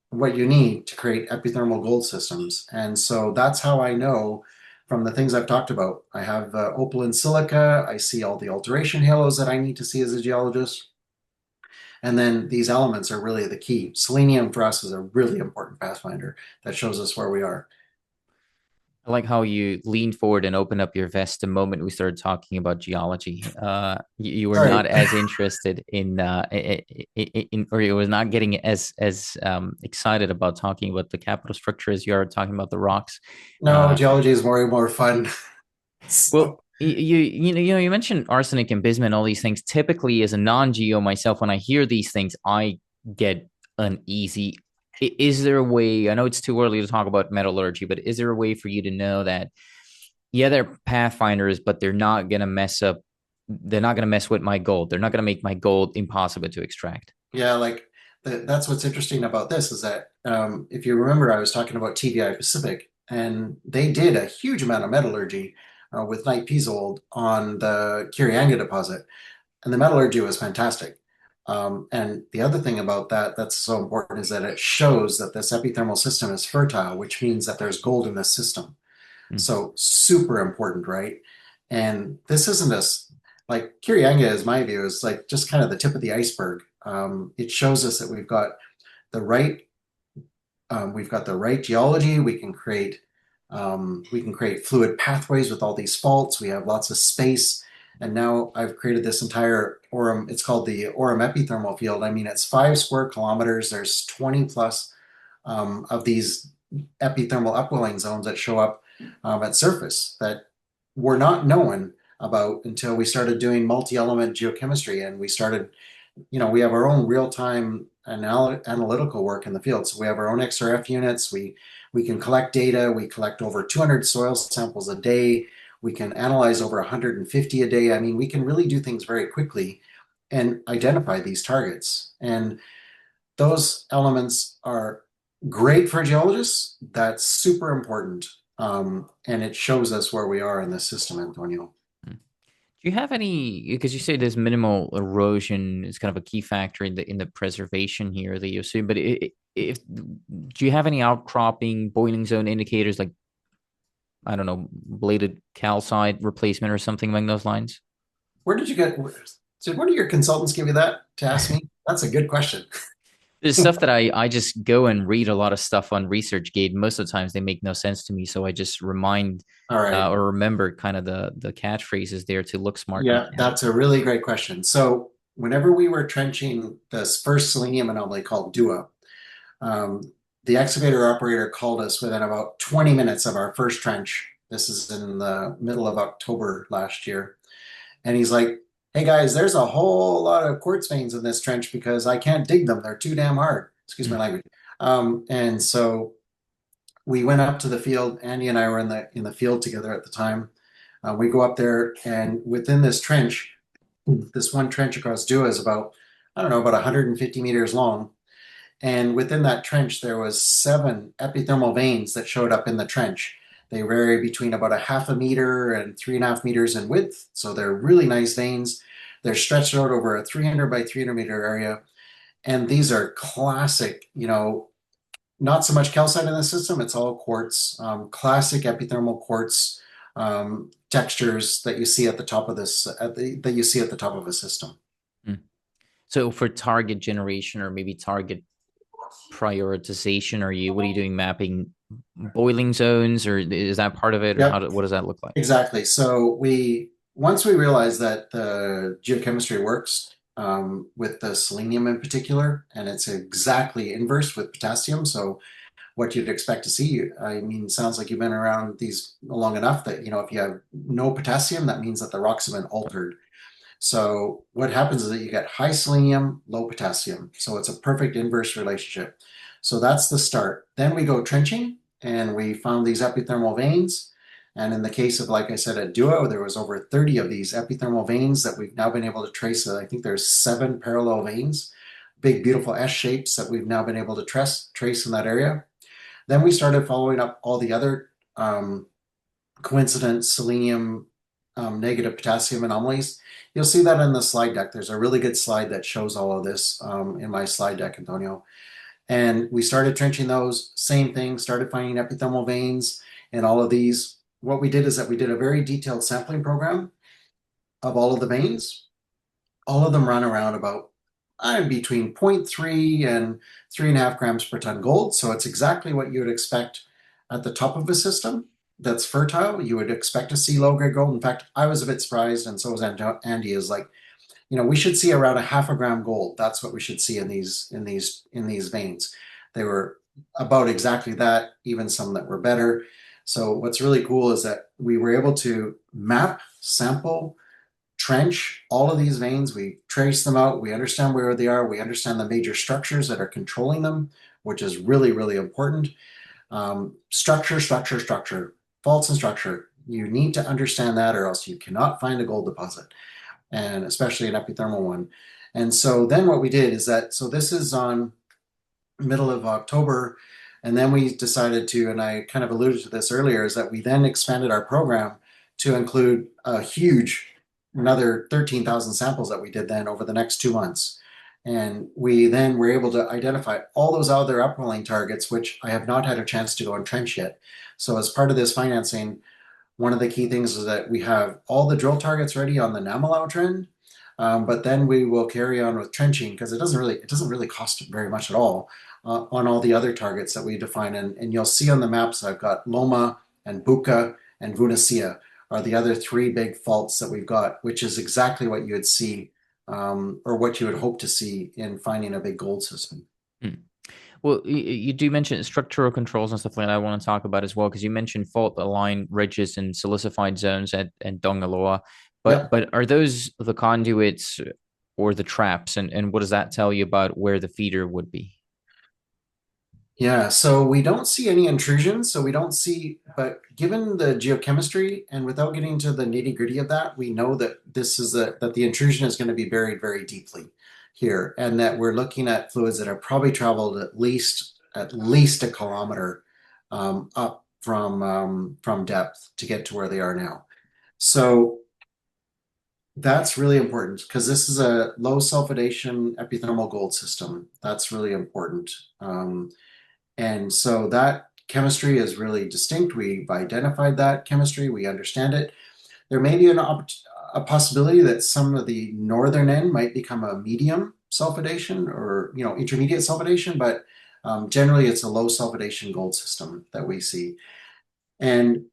what you need to create epithermal gold systems. And so that's how I know from the things I've talked about. I have opaline silica. I see all the alteration halos that I need to see as a geologist. And then these elements are really the key. Selenium for us is a really important pathfinder that shows us where we are. I like how you leaned forward and opened up your vest the moment we started talking about geology. You were Sorry. not as interested or you was not getting as excited about talking about the capital structure as you are talking about the rocks. No, Uh, geology is more and more fun. well, So, you mentioned arsenic and bismuth and all these things. Typically, as a non-geo myself, when I hear these things, I get uneasy. Is there a way? I know it's too early to talk about metallurgy, but is there a way for you to know that yeah, they're pathfinders, but they're not gonna mess up. They're not gonna mess with my gold. They're not gonna make my gold impossible to extract. yeah, like that's what's interesting about this is that if you remember, I was talking about TVI Pacific, and they did a huge amount of metallurgy with Knight Piésold on the Kirianga deposit, and the metallurgy was fantastic. And the other thing about that that's so important is that it shows that this epithermal system is fertile, which means that there's gold in the system. Mm. So super important, right? And this isn't like Kirianga, is my view, is like just kind of the tip of the iceberg. It shows us that the right we've got the right geology. We can create fluid pathways with all these faults. We have lots of space. And now I've created this entire Aurum. It's called the Aurum epithermal field. I mean, it's 5 square kilometers. There's 20 plus of these epithermal upwelling zones that show up at surface that were not known about until we started doing multi-element geochemistry, and we started, we have our own real-time analytical work in the field. So we have our own XRF units. We can collect data. We collect over 200 soil samples a day. We can analyze over 150 a day. I mean, we can really do things very quickly and identify these targets. And those elements are great for geologists. That's super important. And it shows us where we are in the system, Antonio. Do you have any? Because you say there's minimal erosion is kind of a key factor in the preservation here that you assume. But if do you have any outcropping, boiling zone indicators like I don't know, bladed calcite replacement or something along those lines? Where did you get, did one of your consultants give you that to ask me? That's a good question. There's stuff that I just go and read a lot of stuff on ResearchGate. Most of the times they make no sense to me, so I just remind All right. or remember kind of the catchphrases there to look smart in the Yeah, account. that's a really great question. So whenever we were trenching this first selenium anomaly called Dua, um, the excavator operator called us within about 20 minutes of our first trench. This is in the middle of October last year. And he's like, hey guys, there's a whole lot of quartz veins in this trench because I can't dig them. They're too damn hard. Excuse my Mm. language. And so we went up to the field. Andy and I were in the field together at the time. We go up there, and within this trench, this one trench across Dua is about, I don't know, about 150 meters long. And within that trench, there was 7 epithermal veins that showed up in the trench. They vary between about a half a meter and 3.5 meters in width. So they're really nice veins. They're stretched out over a 300 by 300 meter area. And these are classic, not so much calcite in the system, it's all quartz, classic epithermal quartz textures that you see at the top of that you see at the top of a system. Mm. So for target generation or maybe target prioritization, what are you doing? Mapping boiling zones, or is that part of it, or Yep. what does that look like? Exactly. So once we realized that the geochemistry works with the selenium in particular, and it's exactly inverse with potassium. So what you'd expect to see, I mean, sounds like you've been around these long enough that, if you have no potassium, that means that the rocks have been altered. So what happens is that you get high selenium, low potassium. So it's a perfect inverse relationship. So that's the start. Then we go trenching and we found these epithermal veins. And in the case of, like I said, at Duo, there was over 30 of these epithermal veins that we've now been able to trace. I think there's 7 parallel veins, big, beautiful S shapes that we've now been able to trace in that area. Then we started following up all the other coincident selenium negative potassium anomalies. You'll see that in the slide deck. There's a really good slide that shows all of this in my slide deck, Antonio. And we started trenching those, same thing, started finding epithermal veins in all of these. What we did is that we did a very detailed sampling program of all of the veins. All of them run around about between zero point 0.3 and 3.5 grams per ton gold. So it's exactly what you would expect at the top of a system that's fertile. You would expect to see low grade gold. In fact, I was a bit surprised, and so was Andy, is like, we should see around a half a gram gold. That's what we should see in these veins. They were about exactly that, even some that were better. So what's really cool is that we were able to map, sample, trench all of these veins. We trace them out. We understand where they are. We understand the major structures that are controlling them, which is really, really important. Structure, structure, structure, faults and structure. You need to understand that, or else you cannot find a gold deposit, and especially an epithermal one. And so then what we did is that, so this is on middle of October, and then we decided to, and I kind of alluded to this earlier, is that we then expanded our program to include a huge, another 13,000 samples that we did then over the next 2 months. And we then were able to identify all those other upwelling targets, which I have not had a chance to go and trench yet. So as part of this financing, one of the key things is that we have all the drill targets ready on the Namalau trend, but then we will carry on with trenching because it doesn't really cost very much at all on all the other targets that we define. And you'll see on the maps I've got Loma and Buka and Vunasia are the other 3 big faults that we've got, which is exactly what you would see or what you would hope to see in finding a big gold system. Mm. Well, you do mention structural controls and stuff like that I want to talk about as well, because you mentioned fault aligned ridges and silicified zones at Dongaloa. But Yep. are those the conduits or the traps? And what does that tell you about where the feeder would be? Yeah, so we don't see any intrusions. So we don't see, but given the geochemistry and without getting into the nitty-gritty of that, we know that that the intrusion is going to be buried very deeply here, and that we're looking at fluids that have probably traveled at least a kilometer up from depth to get to where they are now. So that's really important because this is a low sulfidation epithermal gold system. That's really important. And so that chemistry is really distinct. We've identified that chemistry, we understand it. There may be a possibility that some of the northern end might become a medium sulfidation or intermediate sulfidation, but generally it's a low sulfidation gold system that we see. And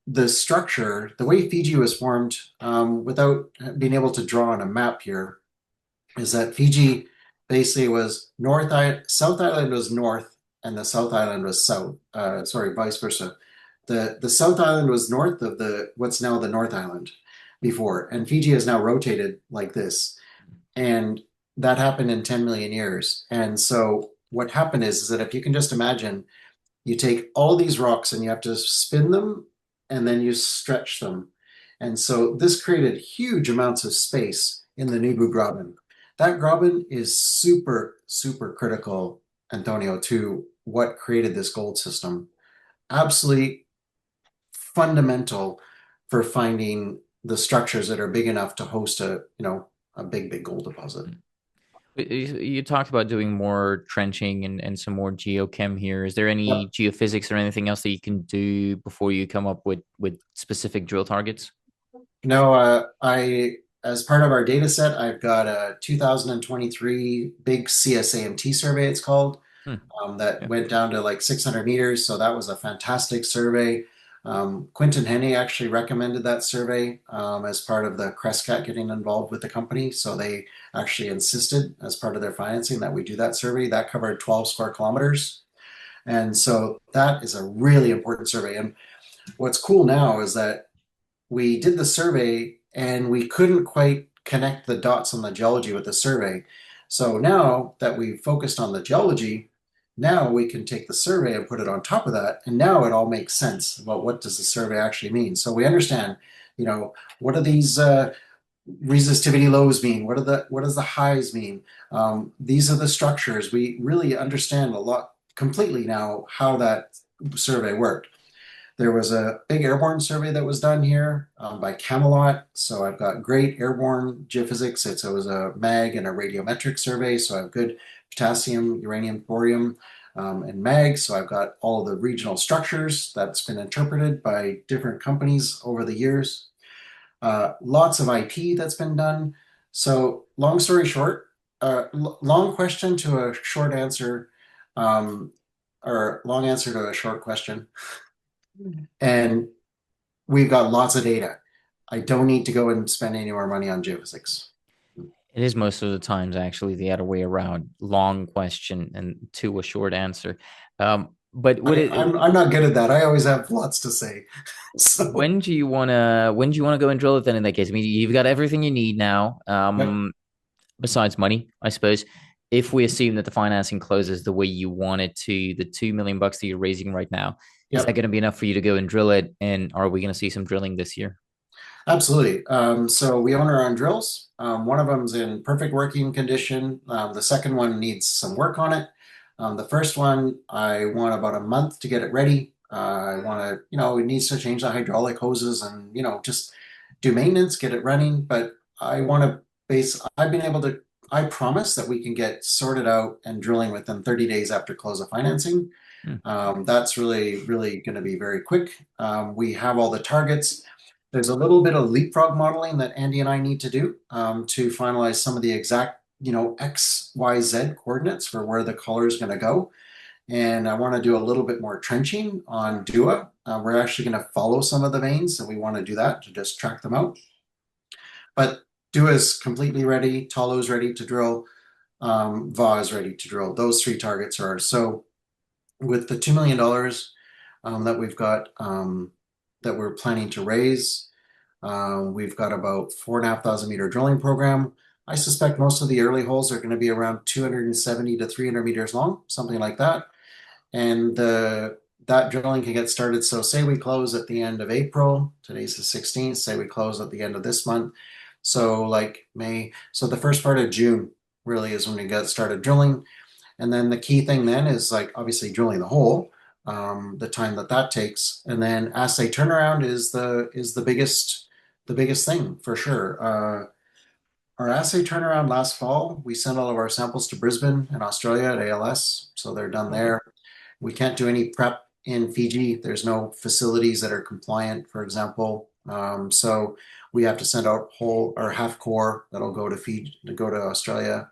the structure, the way Fiji was formed, without being able to draw on a map here, is that Fiji basically was South Island was north, and the South Island was south. Sorry, vice versa. The South Island was north of the what's now the North Island before, and Fiji has now rotated like this, and that happened in 10 million years. And so what happened is that if you can just imagine, you take all these rocks and you have to spin them, and then you stretch them. And so this created huge amounts of space in the Nubu Graben. That graben is super, super critical, Antonio, to what created this gold system. Absolutely fundamental for finding the structures that are big enough to host a big, big gold deposit. You talked about doing more trenching and some more geochem here. Is there any Yep. geophysics or anything else that you can do before you come up with specific drill targets? No, as part of our data set, I've got a 2023 big CSAMT survey, it's called, Hmm. that Yeah. went down to like 600 meters. So that was a fantastic survey. Quinton Henney actually recommended that survey as part of the Crescat getting involved with the company. So they actually insisted as part of their financing that we do that survey. That covered 12 square kilometers. And so that is a really important survey. And what's cool now is that we did the survey and we couldn't quite connect the dots on the geology with the survey. So now that we've focused on the geology, now we can take the survey and put it on top of that. And now it all makes sense about what does the survey actually mean. So we understand, what do these resistivity lows mean? What does the highs mean? These are the structures. We really understand a lot completely now how that survey worked. There was a big airborne survey that was done here by Camelot. So I've got great airborne geophysics. It was a mag and a radiometric survey. So I have good potassium, uranium, thorium, and mag. So I've got all of the regional structures that's been interpreted by different companies over the years. Lots of IP that's been done. So long story short, long question to a short answer, um, or long answer to a short question. And we've got lots of data. I don't need to go and spend any more money on geophysics. It is most of the times actually the other way around. Long question and to a short answer. But would I, it I'm I'm not good at that. I always have lots to say. So when do you wanna go and drill it then in that case? I mean, you've got everything you need now. yep, Besides money, I suppose. If we assume that the financing closes the way you want it to, the 2 million bucks that you're raising right now, is that yep, going to be enough for you to go and drill it? And are we going to see some drilling this year? absolutely. So we own our own drills. One of them's in perfect working condition. The second one needs some work on it. The first one, I want about a month to get it ready. I want to, it needs to change the hydraulic hoses and, just do maintenance, get it running. But I want to I've been able to, I promise that we can get sorted out and drilling within 30 days after close of financing. Hmm. That's really, really going to be very quick. We have all the targets. There's a little bit of leapfrog modeling that Andy and I need to do to finalize some of the exact, X, Y, Z coordinates for where the color is going to go. And I want to do a little bit more trenching on Dua. We're actually going to follow some of the veins, and we want to do that to just track them out. But Dua is completely ready. Talo is ready to drill. Va is ready to drill. Those three targets are so with the $2 million that we've got that we're planning to raise. We've got about 4,500 meter drilling program. I suspect most of the early holes are going to be around 270 to 300 meters long, something like that. And that drilling can get started. So say we close at the end of April. Today's the 16th. Say we close at the end of this month. So like May. So the first part of June really is when we get started drilling. And then the key thing then is like obviously drilling the hole, the time that takes, and then assay turnaround is the biggest thing for sure. Our assay turnaround last fall, we sent all of our samples to Brisbane in Australia at ALS, so they're done Okay. there. We can't do any prep in Fiji. There's no facilities that are compliant, for example. So we have to send out whole or half core that'll go to Fiji to go to Australia.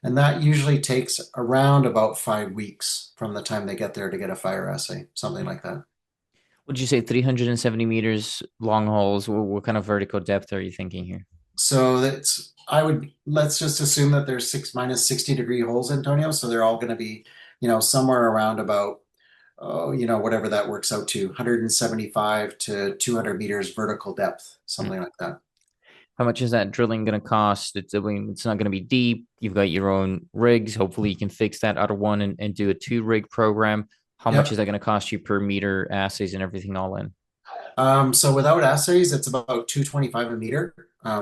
And that usually takes around about 5 weeks from the time they get there to get a fire assay, something like that. Would you say 370 meters long holes? What kind of vertical depth are you thinking here? So that's I would let's just assume that there's six minus 60-degree holes, Antonio. So they're all going to be, somewhere around about, oh, whatever that works out to, 175 to 200 meters vertical depth, Hmm. something like that. How much is that drilling going to cost? I mean, it's not going to be deep. You've got your own rigs. Hopefully, you can fix that other one and do a two rig program. How much is Yep. that going to cost you per meter, assays, and everything all in? So without assays, it's about 225 a meter.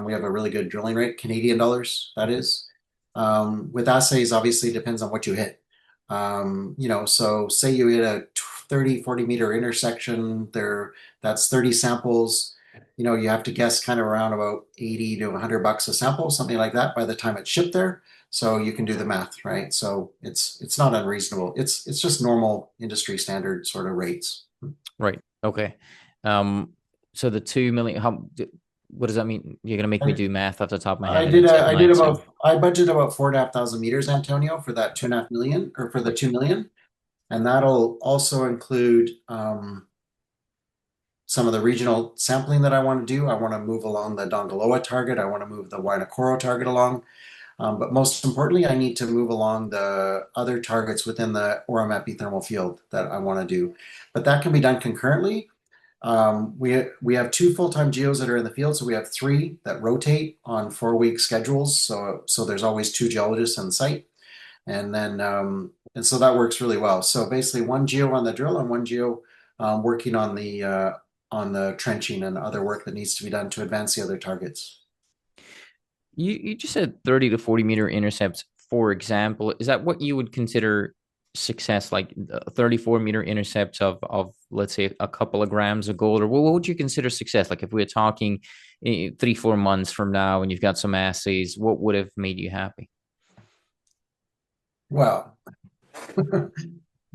We have a really good drilling rate, Canadian dollars, that is. With assays, obviously, it depends on what you hit. So say you hit a 30, 40 meter intersection there, that's 30 samples. You have to guess kind of around about 80 to $100 a sample, something like that by the time it's shipped there. So you can do the math, right? So it's not unreasonable. It's just normal industry standard sort of rates. Right. Okay. Um, so the 2 million, what does that mean? You're going to make me do math off the top of my head. I need to get I my did Excel. about I budgeted about 4,500 meters, Antonio, for that 2.5 million or for the 2 million, and that'll also include some of the regional sampling that I want to do. I want to move along the Dongaloa target. I want to move the Wainakoro target along, but most importantly, I need to move along the other targets within the Orem epithermal field that I want to do. But that can be done concurrently. We have two full-time geos that are in the field, so we have three that rotate on 4-week schedules. So there's always two geologists on site, and so that works really well. So basically, one geo on the drill and one geo working on the trenching and other work that needs to be done to advance the other targets. You just said 30 to 40 meter intercepts, for example. Is that what you would consider success, like 34-meter intercepts of let's say a couple of grams of gold? Or what would you consider success? Like if we were talking 3, 4 months from now and you've got some assays, what would have made you happy? Well,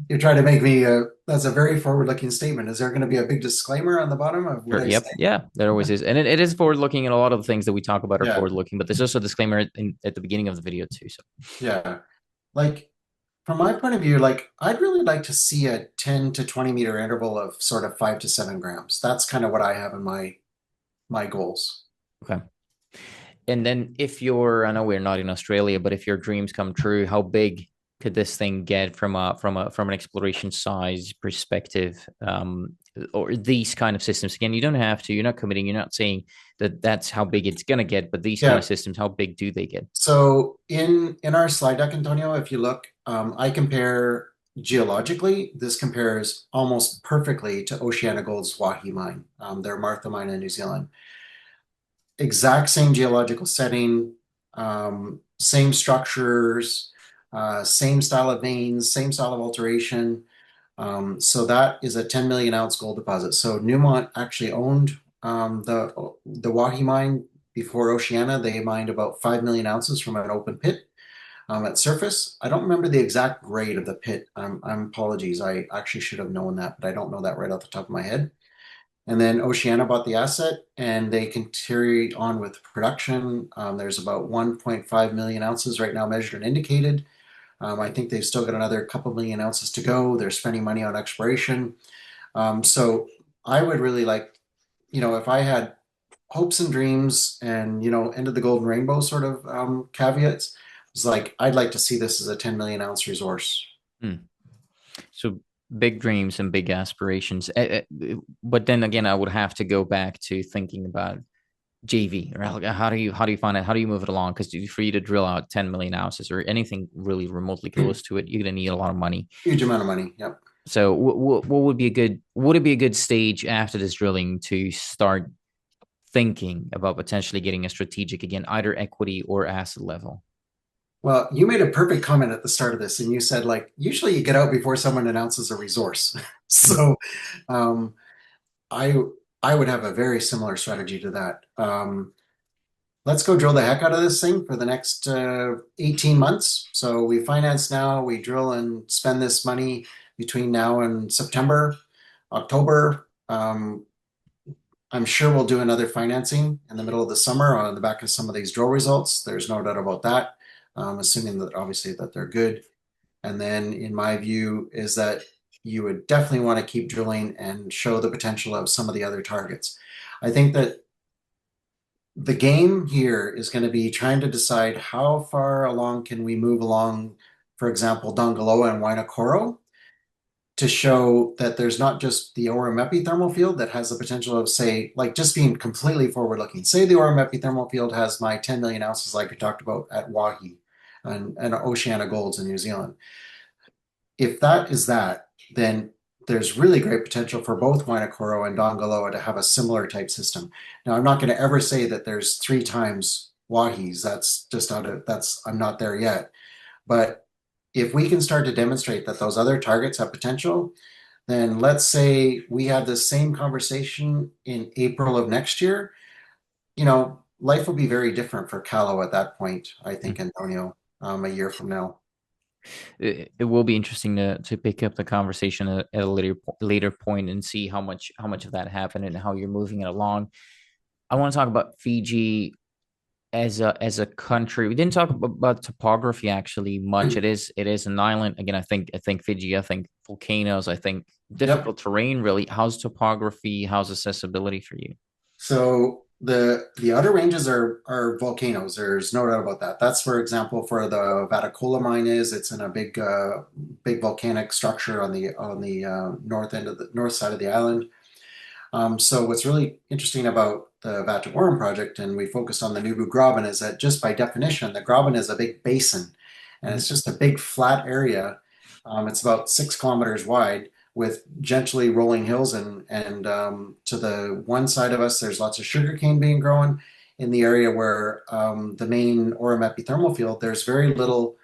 you're trying to make me. That's a very forward-looking statement. Is there going to be a big disclaimer on the bottom of what Sure. I Yep. say? Yeah, there always is. And it is forward looking, and a lot of the things that we talk about are Yeah, forward looking, but there's also a disclaimer at the beginning of the video, too. So, yeah. Like from my point of view, like I'd really like to see a 10 to 20 meter interval of sort of 5 to 7 grams. That's kind of what I have in my goals. okay. And then if I know we're not in Australia, but if your dreams come true, how big could this thing get from an exploration size perspective? Or these kind of systems? Again, you don't have to. You're not committing. You're not saying that that's how big it's gonna get. But these kind of Yeah. systems, how big do they get? So in our slide deck, Antonio, if you look, I compare geologically. This compares almost perfectly to OceanaGold's Wahi mine, their Martha mine in New Zealand. Exact same geological setting, same structures, same style of veins, same style of alteration. So that is a 10 million ounce gold deposit. So Newmont actually owned the Wahi mine before Oceana. They mined about 5 million ounces from an open pit at surface. I don't remember the exact grade of the pit. I'm apologies. I actually should have known that, but I don't know that right off the top of my head. And then Oceana bought the asset and they continued on with production. There's about 1.5 million ounces right now measured and indicated. I think they've still got another couple million ounces to go. They're spending money on exploration. So I would really like, if I had hopes and dreams and, end of the golden rainbow sort of caveats, it's like, I'd like to see this as a 10 million ounce resource. Hmm. So big dreams and big aspirations. But then again, I would have to go back to thinking about JV, right? Like, how do you find it? How do you move it along? Because for you to drill out 10 million ounces or anything really remotely close to it, you're gonna need a lot of money. Huge amount of money. Yep. So what would be a good would it be a good stage after this drilling to start thinking about potentially getting a strategic again, either equity or asset level? Well, you made a perfect comment at the start of this, and you said, like, usually you get out before someone announces a resource. So, um, I I would have a very similar strategy to that. Let's go drill the heck out of this thing for the next 18 months. So we finance now, we drill and spend this money between now and September, October. I'm sure we'll do another financing in the middle of the summer on the back of some of these drill results. There's no doubt about that, assuming that obviously that they're good. And then, in my view, is that you would definitely want to keep drilling and show the potential of some of the other targets. I think that the game here is going to be trying to decide how far along can we move along, for example, Dongaloa and Wainakoro, to show that there's not just the Orem epithermal field that has the potential of, say, like just being completely forward looking. Say the Orem epithermal field has my 10 million ounces, like we talked about at Wahi and Oceana Golds in New Zealand. If that is that, then there's really great potential for both Wainakoro and Dongaloa to have a similar type system. Now, I'm not going to ever say that there's three times Wahis. That's just out of, that's, I'm not there yet. But if we can start to demonstrate that those other targets have potential, then let's say we have the same conversation in April of next year, life will be very different for Kalo at that point, I think, Antonio, a year from now. It will be interesting to pick up the conversation at a later point and see how much of that happened and how you're moving it along. I want to talk about Fiji as a country. We didn't talk about topography actually much. It is an island. Again, I think Fiji, I think volcanoes, I think Yep. difficult terrain really. How's topography? How's accessibility for you? So the outer ranges are volcanoes. There's no doubt about that. That's, for example, for the Vatukoula mine is. It's in a big volcanic structure on the north end of the north side of the island. So what's really interesting about the Vatu Orum project, and we focused on the Nubu Graben, is that just by definition, the Graben is a big basin, and it's Mhm. just a big flat area. It's about 6 kilometers wide with gently rolling hills, and to the one side of us, there's lots of sugarcane being grown. In the area where the main Orem epithermal field, there's very little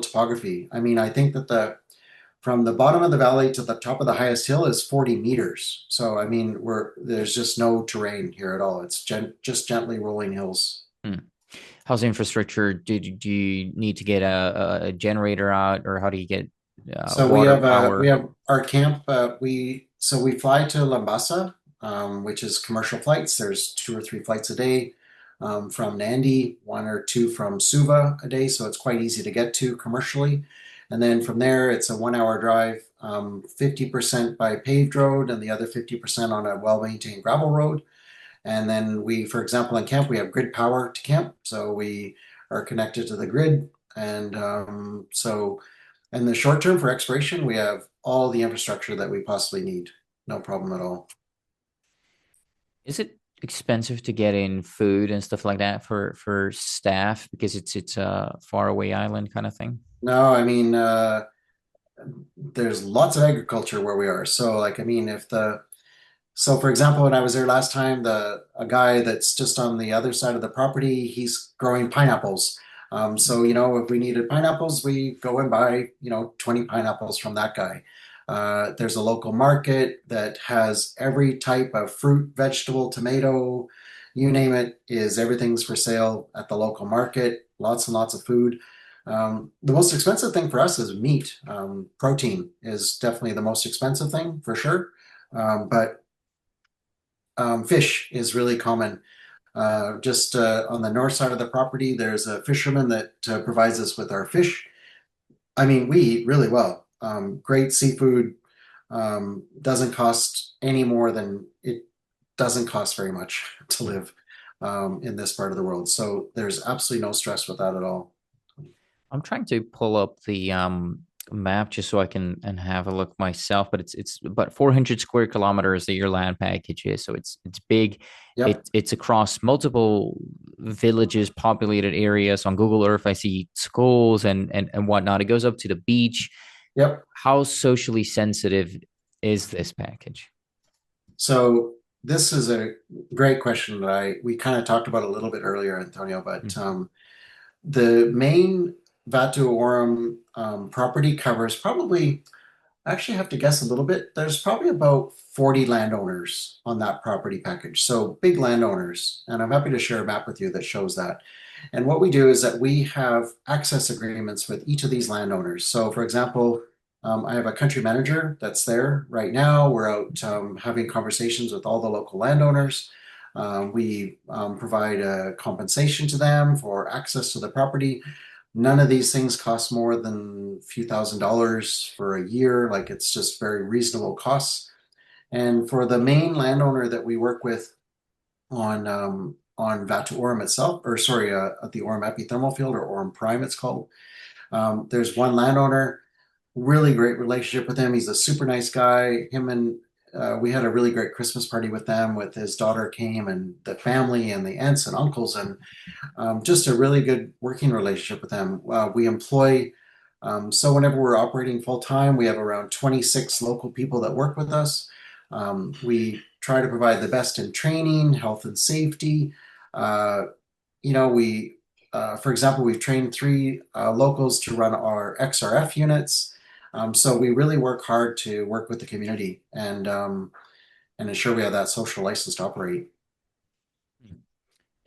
topography. I mean, I think that the from the bottom of the valley to the top of the highest hill is 40 meters. So, I mean, there's just no terrain here at all. It's just gently rolling hills. Hmm. How's the infrastructure? Do you need to get a generator out, or how do you get So water we power? have our camp. We fly to Lambasa, which is commercial flights. There's 2 or 3 flights a day from Nandi, one or two from Suva a day. So it's quite easy to get to commercially. And then from there, it's a 1 hour drive, 50% by paved road and the other 50% on a well-maintained gravel road. And then for example, in camp, we have grid power to camp. So we are connected to the grid. And so in the short term for exploration, we have all the infrastructure that we possibly need. No problem at all. Is it expensive to get in food and stuff like that for staff because it's a far away island kind of thing? No, I mean, there's lots of agriculture where we are. So, like, I mean, so for example, when I was there last time, a guy that's just on the other side of the property, he's growing pineapples. So, if we needed pineapples, we go and buy, 20 pineapples from that guy. There's a local market that has every type of fruit, vegetable, tomato, you name it, everything's for sale at the local market. Lots and lots of food. The most expensive thing for us is meat. Protein is definitely the most expensive thing for sure. But fish is really common. Just on the north side of the property, there's a fisherman that provides us with our fish. I mean, we eat really well. Great seafood. Doesn't cost any more than it doesn't cost very much to live in this part of the world. So there's absolutely no stress with that at all. I'm trying to pull up the map just so I can and have a look myself, but it's about 400 square kilometers that your land package is, so it's big. Yep. It's across multiple villages, populated areas. On Google Earth, I see schools and whatnot. It goes up to the beach. Yep. How socially sensitive is this package? So this is a great question that we kind of talked about a little bit earlier, Antonio, but Mhm. the main Vatuorum property covers probably, I actually have to guess a little bit. There's probably about 40 landowners on that property package. So big landowners. And I'm happy to share a map with you that shows that. And what we do is that we have access agreements with each of these landowners. So, for example, I have a country manager that's there right now. We're out having conversations with all the local landowners. We provide a compensation to them for access to the property. None of these things cost more than a few $1,000s for a year. Like it's just very reasonable costs. And for the main landowner that we work with, on Vatu Orem itself, or sorry, at the Orem epithermal field, or Orem Prime, it's called. There's one landowner, really great relationship with him. He's a super nice guy. Him and we had a really great Christmas party with them. With his daughter came and the family and the aunts and uncles, and just a really good working relationship with them. We employ so whenever we're operating full time, we have around 26 local people that work with us. We try to provide the best in training, health and safety. Uh, we, for example, we've trained three locals to run our XRF units. So we really work hard to work with the community and ensure we have that social license to operate.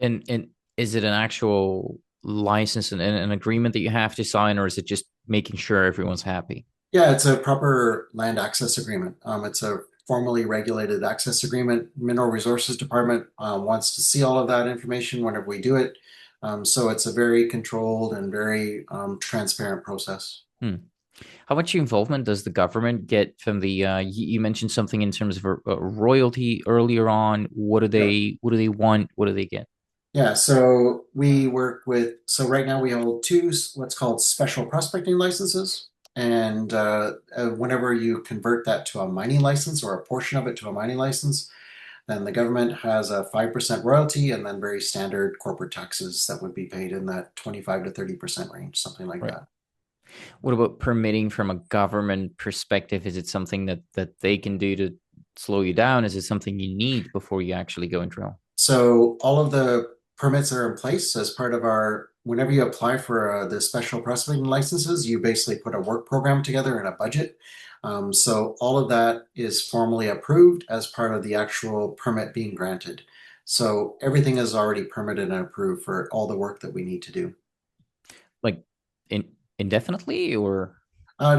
And is it an actual license and an agreement that you have to sign, or is it just making sure everyone's happy? Yeah, it's a proper land access agreement. It's a formally regulated access agreement. Mineral Resources Department wants to see all of that information whenever we do it. So it's a very controlled and very transparent process. Hmm. How much involvement does the government get from the? You mentioned something in terms of a royalty earlier on. What do Yep. they? What do they want? What do they get? Yeah, so we work with, so right now we hold two what's called special prospecting licenses. And whenever you convert that to a mining license or a portion of it to a mining license, then the government has a 5% royalty and then very standard corporate taxes that would be paid in that 25 to 30% range, something like Right. that. What about permitting from a government perspective? Is it something that they can do to slow you down? Is it something you need before you actually go and drill? So all of the permits are in place as part of our, whenever you apply for the special prospecting licenses, you basically put a work program together and a budget. So all of that is formally approved as part of the actual permit being granted. So everything is already permitted and approved for all the work that we need to do. Like indefinitely, or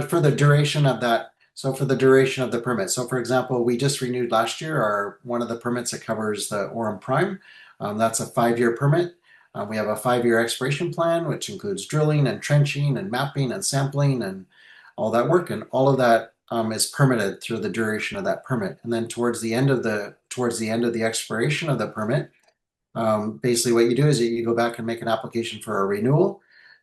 For the duration of that, so for the duration of the permit. So for example, we just renewed last year our one of the permits that covers the Orem Prime. That's a 5-year permit. We have a 5-year exploration plan, which includes drilling and trenching and mapping and sampling and all that work. And all of that is permitted through the duration of that permit. And then towards the end of the expiration of the permit, basically, what you do is you go back and make an application for a renewal.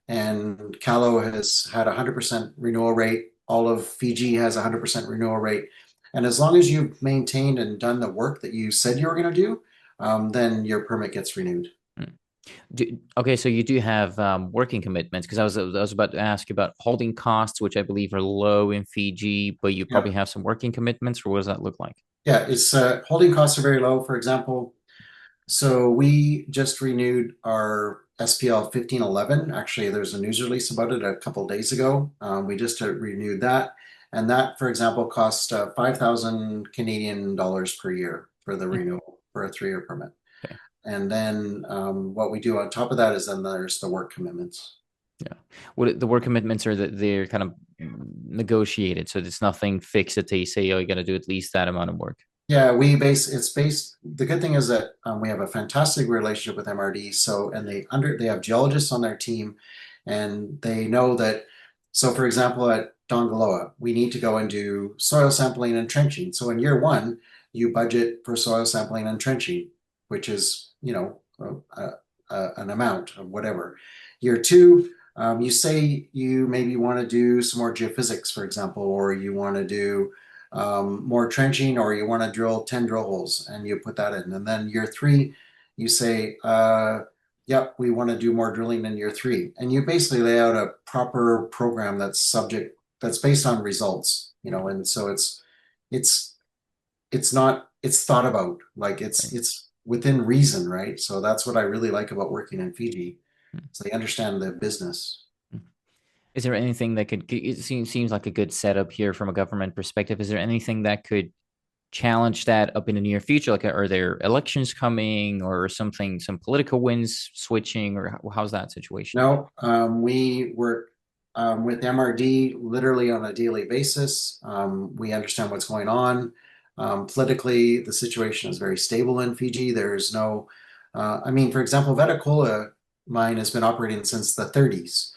And Kalo has had a 100% renewal rate. All of Fiji has a 100% renewal rate. And as long as you've maintained and done the work that you said you were going to do, then your permit gets renewed. okay, so you do have working commitments because I was about to ask you about holding costs, which I believe are low in Fiji, but you Yeah. probably have some working commitments, or what does that look like? Yeah, it's holding costs are very low. For example, so we just renewed our SPL 1511. Actually, there's a news release about it a couple of days ago. We just renewed that. And that, for example, cost 5,000 Canadian dollars per year for the Hmm, renewal for a 3-year permit. okay, And then what we do on top of that is then there's the work commitments. yeah. What the work commitments are that they're kind of negotiated, so it's nothing fixed that they say, oh, you got to do at least that amount of work. Yeah, it's based. The good thing is that we have a fantastic relationship with MRD. So, and they have geologists on their team, and they know that. So, for example, at Dongaloa, we need to go and do soil sampling and trenching. So, in year one, you budget for soil sampling and trenching, which is an amount of whatever. Year two, you say you maybe want to do some more geophysics, for example, or you want to do more trenching, or you want to drill 10 drill holes and you put that in. And then year three, you say, yep, we want to do more drilling in year three. And you basically lay out a proper program that's based on results, and so it's, it's thought about, like Right. it's within reason, right? So that's what I really like about working in Fiji. Hmm. So they understand the business. Is there anything that could, it seems like a good setup here from a government perspective. Is there anything that could challenge that up in the near future? Like, are there elections coming or something, some political winds switching, or how's that situation? No, we work with MRD literally on a daily basis. We understand what's going on. Politically, the situation is very stable in Fiji. There's no, I mean, for example, Vetacola mine has been operating since the 30s.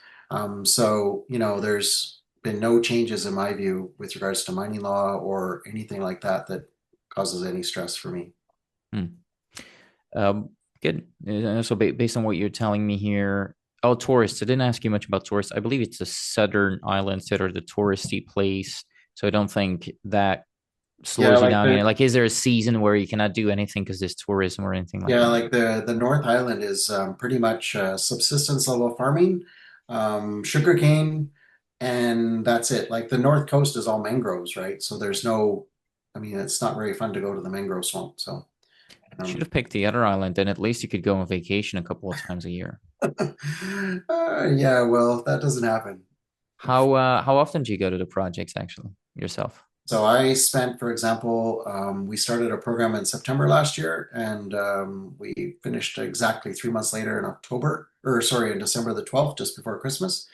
So, there's been no changes in my view with regards to mining law or anything like that that causes any stress for me. Hmm. Um, Good. So based on what you're telling me here, oh, tourists. I didn't ask you much about tourists. I believe it's the southern islands that are the touristy place. So I don't think that Yeah, slows you like down. the Like, is there a season where you cannot do anything because there's tourism or anything like yeah, that? like the North Island is pretty much subsistence level farming, sugarcane, and that's it. Like the North Coast is all mangroves, right? So there's no, I mean, it's not very fun to go to the mangrove swamp. So, Should um, have picked the other island, then at least you could go on vacation a couple of times a year. yeah, well, that doesn't happen. How often do you go to the projects actually yourself? So I spent, for example, we started a program in September last year, and we finished exactly 3 months later in October, or sorry, in December the 12th, just before Christmas.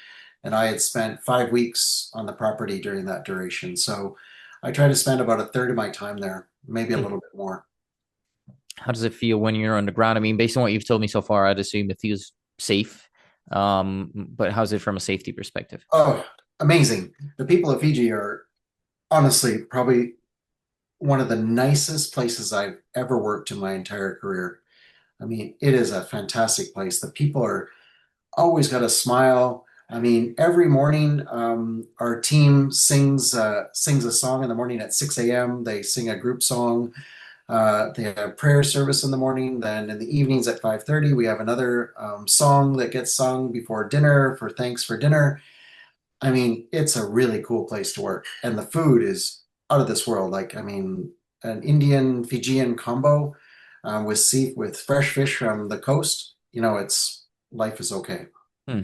And I had spent 5 weeks on the property during that duration. So I try to spend about a third of my time there, maybe a Hmm. little bit more. How does it feel when you're on the ground? I mean, based on what you've told me so far, I'd assume it feels safe. But how's it from a safety perspective? Oh, amazing. The people of Fiji are honestly probably one of the nicest places I've ever worked in my entire career. I mean, it is a fantastic place. The people are always got a smile. I mean, every morning our team sings a song in the morning at 6 a.m. They sing a group song. They have prayer service in the morning. Then in the evenings at 5:30, we have another song that gets sung before dinner for thanks for dinner. I mean, it's a really cool place to work, and the food is out of this world. Like, I mean, an Indian Fijian combo with fresh fish from the coast. You know, it's life is okay. Hmm.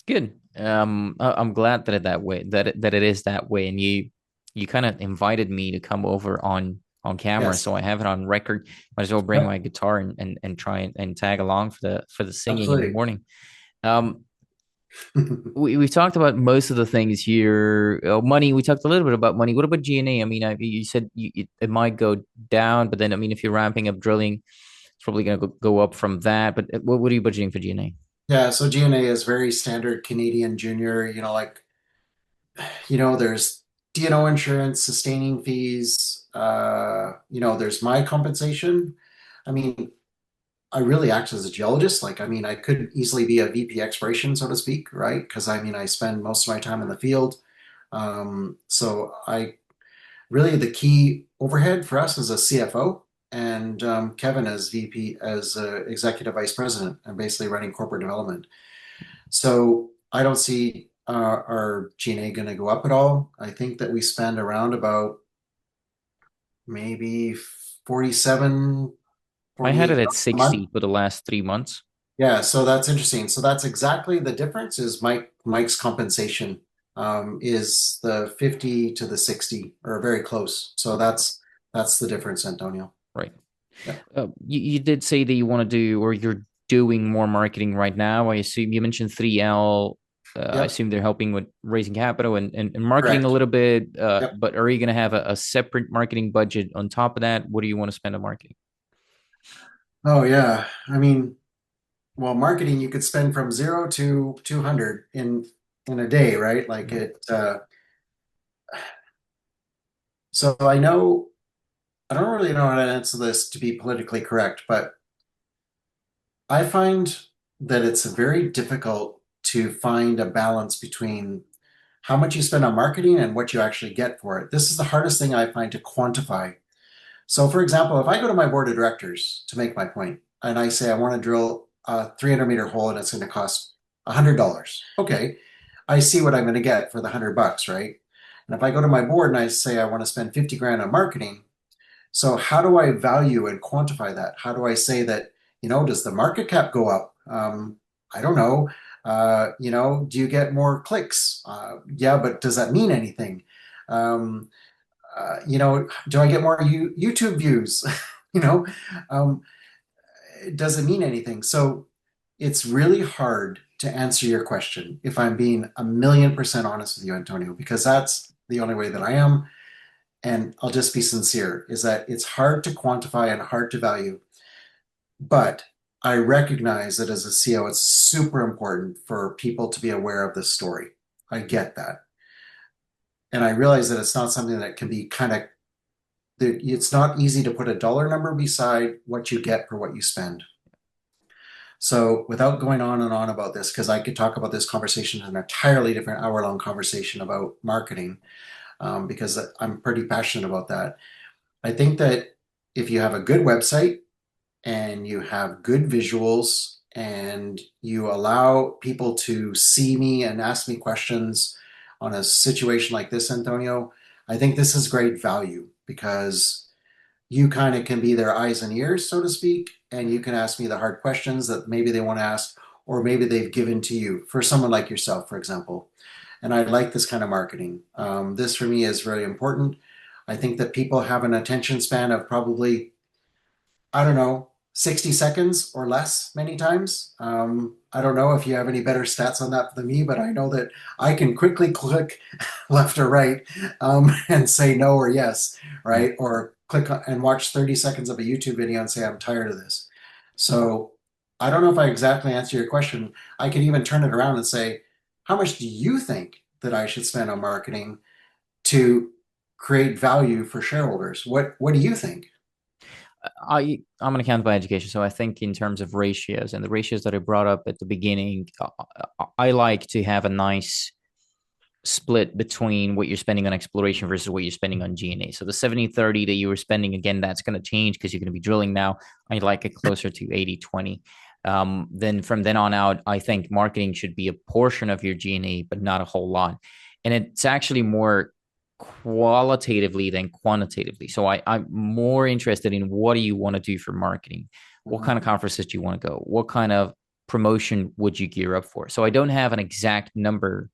Good. I'm glad that it is that way, and you kind of invited me to come over on camera, Yes. so I have it on record. Might as well bring Yep. my guitar and try and tag along for the singing in the Absolutely. morning. Um, we've talked about most of the things here. Money. We talked a little bit about money. What about G&A? I mean, you said it might go down, but then I mean, if you're ramping up drilling, it's probably going to go up from that. But what are you budgeting for G&A? Yeah, so GNA is very standard Canadian junior, like, there's D&O insurance, sustaining fees, there's my compensation. I mean, I really act as a geologist. Like, I mean, I could easily be a VP exploration, so to speak, right? Because I mean, I spend most of my time in the field. So I really the key overhead for us is a CFO and Kevin as VP, as executive vice president, and basically running corporate development. So I don't see our G&A going to go up at all. I think that we spend around about maybe 47, I had it 48 at a month. 60 for the last 3 months. Yeah, so that's interesting. So that's exactly the difference is Mike's compensation is the 50 to the 60 or very close. So that's the difference, Antonio. Right. Yeah. You did say that you want to do, or you're doing more marketing right now. I assume you mentioned 3L. I Yep. assume they're helping with raising capital and marketing a Correct. little bit. Yep. But are you going to have a separate marketing budget on top of that? What do you want to spend on marketing? Oh yeah. I mean, well, marketing you could spend from 0 to 200 in a day, right? Like Mhm. it so I don't really know how to answer this to be politically correct, but I find that it's very difficult to find a balance between how much you spend on marketing and what you actually get for it. This is the hardest thing I find to quantify. So, for example, if I go to my board of directors to make my point and I say I want to drill a 300-meter hole and it's going to cost $100, okay, I see what I'm going to get for the $100, right? And if I go to my board and I say I want to spend 50 grand on marketing, so how do I value and quantify that? How do I say that, does the market cap go up? I don't know. Do you get more clicks? Yeah, but does that mean anything? Um, do I get more YouTube views? you know, um, does it mean anything? So it's really hard to answer your question if I'm being 1,000,000% honest with you, Antonio, because that's the only way that I am. And I'll just be sincere, is that it's hard to quantify and hard to value. But I recognize that as a CEO, it's super important for people to be aware of this story. I get that. And I realize that it's not something that can be kind of it's not easy to put a dollar number beside what you get for what you spend. So without going on and on about this, because I could talk about this conversation in an entirely different hour-long conversation about marketing, because I'm pretty passionate about that. I think that if you have a good website and you have good visuals and you allow people to see me and ask me questions on a situation like this, Antonio, I think this is great value because you kind of can be their eyes and ears, so to speak, and you can ask me the hard questions that maybe they want to ask, or maybe they've given to you for someone like yourself, for example. And I like this kind of marketing. This for me is very important. I think that people have an attention span of probably, I don't know, 60 seconds or less many times. I don't know if you have any better stats on that than me, but I know that I can quickly click left or right and say no or yes, Yeah. right? Or click and watch 30 seconds of a YouTube video and say, I'm tired of this. So I don't know if I exactly answer your question. I could even turn it around and say, how much do you think that I should spend on marketing to create value for shareholders? What do you think? I'm an accountant by education, so I think in terms of ratios and the ratios that I brought up at the beginning, I like to have a nice split between what you're spending on exploration versus what you're spending on G&A. So the 70-30 that you were spending, again, that's going to change because you're going to be drilling now. I like it closer to 80-20. Then from then on out, I think marketing should be a portion of your G&A, but not a whole lot. And it's actually more qualitatively than quantitatively. So I'm more interested in what do you want to do for marketing? What kind of conferences do you want to go? What kind of promotion would you gear up for? So I don't have an exact number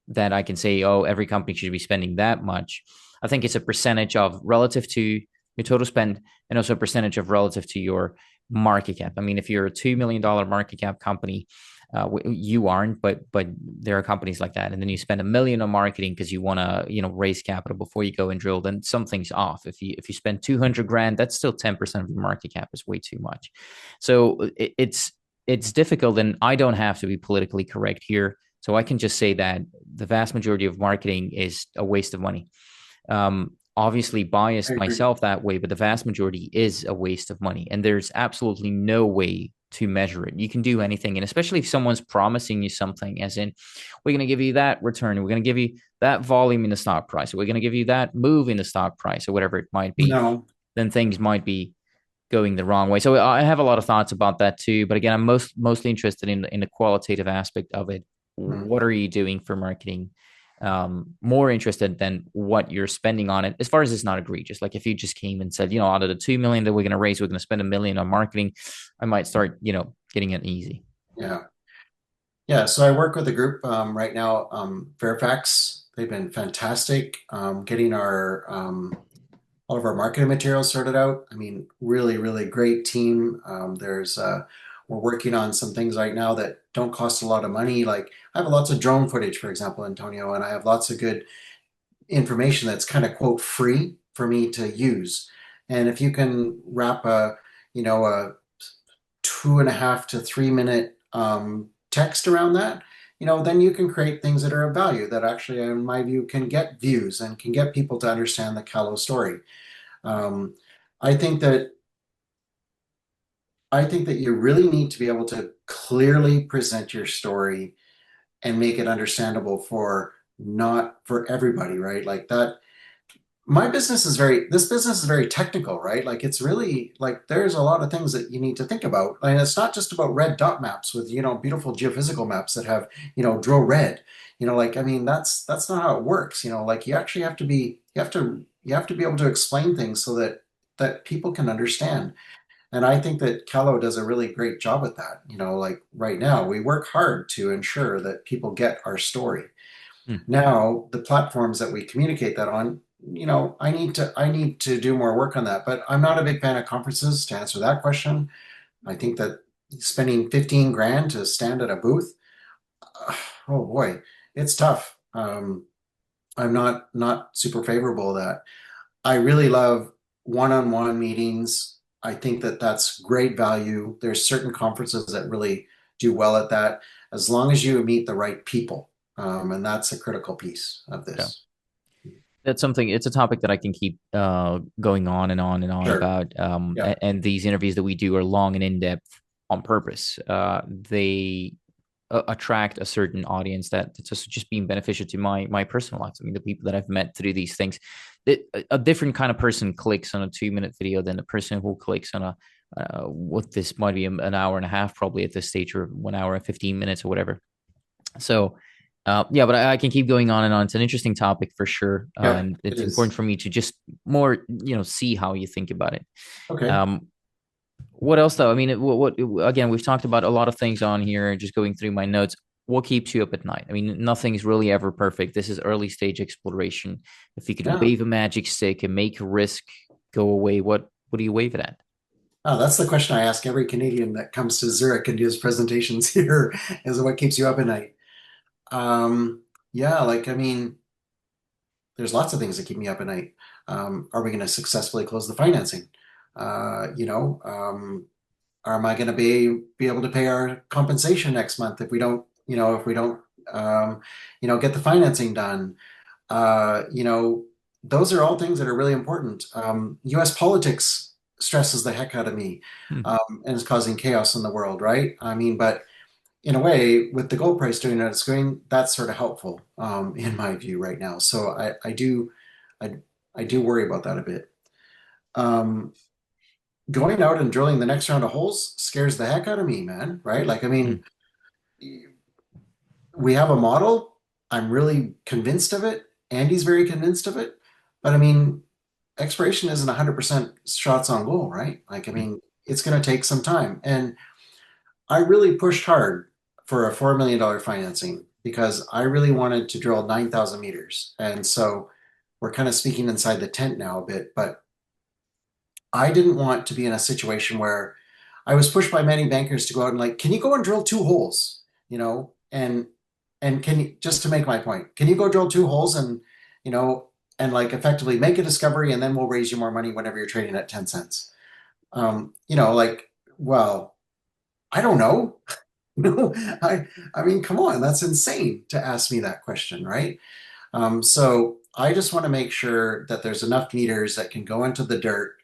that I can say, oh, every company should be spending that much. I think it's a percentage of relative to your total spend and also a percentage of relative to your market cap. I mean, if you're a $2 million market cap company, you aren't, but there are companies like that, and then you spend $1 million on marketing because you want to raise capital before you go and drill. Then something's off. If you spend 200 grand, that's still 10% of your market cap is way too much. So it's difficult, and I don't have to be politically correct here. So I can just say that the vast majority of marketing is a waste of money. Obviously I biased agree. myself that way, but the vast majority is a waste of money. And there's absolutely no way to measure it. You can do anything. And especially if someone's promising you something, as in, we're going to give you that return, we're going to give you that volume in the stock price, or we're going to give you that move in the stock price, or whatever it might be, No. then things might be going the wrong way. So I have a lot of thoughts about that too. But again, I'm mostly interested in the qualitative aspect of it. Hmm. What are you doing for marketing? More interested than what you're spending on it, as far as it's not egregious. Like if you just came and said, out of the 2 million that we're going to raise, we're going to spend $1 million on marketing, I might start, getting it easy. Yeah. Yeah. So I work with a group right now, Fairfax. They've been fantastic getting our all of our marketing materials sorted out. I mean, really, really great team. We're working on some things right now that don't cost a lot of money. Like I have lots of drone footage, for example, Antonio, and I have lots of good information that's kind of quote free for me to use. And if you can wrap a 2.5 to 3 minute text around that, then you can create things that are of value that actually, in my view, can get views and can get people to understand the Kalo story. Um, I think that I think that you really need to be able to clearly present your story and make it understandable for not for everybody, right? Like that this business is very technical, right? Like it's really like there's a lot of things that you need to think about. And it's not just about red dot maps with, beautiful geophysical maps that have, drill red. Like I mean that's not how it works. Like you actually have to be you have to be able to explain things so that people can understand. And I think that Callow does a really great job at that. Like right now, we work hard to ensure that people get our story. Hmm. Now, the platforms that we communicate that on, I need to do more work on that. But I'm not a big fan of conferences to answer that question. I think that spending 15 grand to stand at a booth, oh boy, it's tough. I'm not super favorable to that. I really love one-on-one meetings. I think that that's great value. There's certain conferences that really do well at that, as long as you meet the right people. And that's a critical piece of Yeah. this. That's something. It's a topic that I can keep going on and on and on Sure. about. Yeah. And these interviews that we do are long and in depth on purpose. They attract a certain audience that's just being beneficial to my personal life. I mean, the people that I've met through these things, a different kind of person clicks on a 2 minute video than the person who clicks on a what this might be an hour and a half probably at this stage, or 1 hour and 15 minutes or whatever. So, yeah, but I can keep going on and on. It's an interesting topic for sure, Yep. and It it's important is. for me to just more, see how you think about it. Okay. Um, what else though? I mean, again? We've talked about a lot of things on here. Just going through my notes. What keeps you up at night? I mean, nothing's really ever perfect. This is early stage exploration. If you could Yeah. wave a magic stick and make risk go away, what do you wave it at? Oh, that's the question I ask every Canadian that comes to Zurich and gives presentations here is what keeps you up at night. Um, yeah, like, I mean, there's lots of things that keep me up at night. Are we going to successfully close the financing? Uh, you know, um, am I going to be able to pay our compensation next month if we don't, um, get the financing done? Uh, you know, those are all things that are really important. U.S. politics stresses the heck out of me, Hmm. and is causing chaos in the world, right? I mean, but in a way, with the gold price doing what it's going, that's sort of helpful, in my view right now. So I, I do worry about that a bit. Um, Going out and drilling the next round of holes scares the heck out of me, man. Right? Like, I Hmm. mean, we have a model. I'm really convinced of it. Andy's very convinced of it. But I mean, exploration isn't 100% shots on goal, right? Like, I Hmm. mean, it's going to take some time. And I really pushed hard for a $4 million financing because I really wanted to drill 9,000 meters. And so we're kind of speaking inside the tent now a bit, but I didn't want to be in a situation where I was pushed by many bankers to go out and like, can you go and drill two holes? And can you, just to make my point, can you go drill two holes and you know and like effectively make a discovery and then we'll raise you more money whenever you're trading at 10 cents. Like, well, I don't know. No, I mean, come on, that's insane to ask me that question, right? So I just want to make sure that there's enough meters that can go into the dirt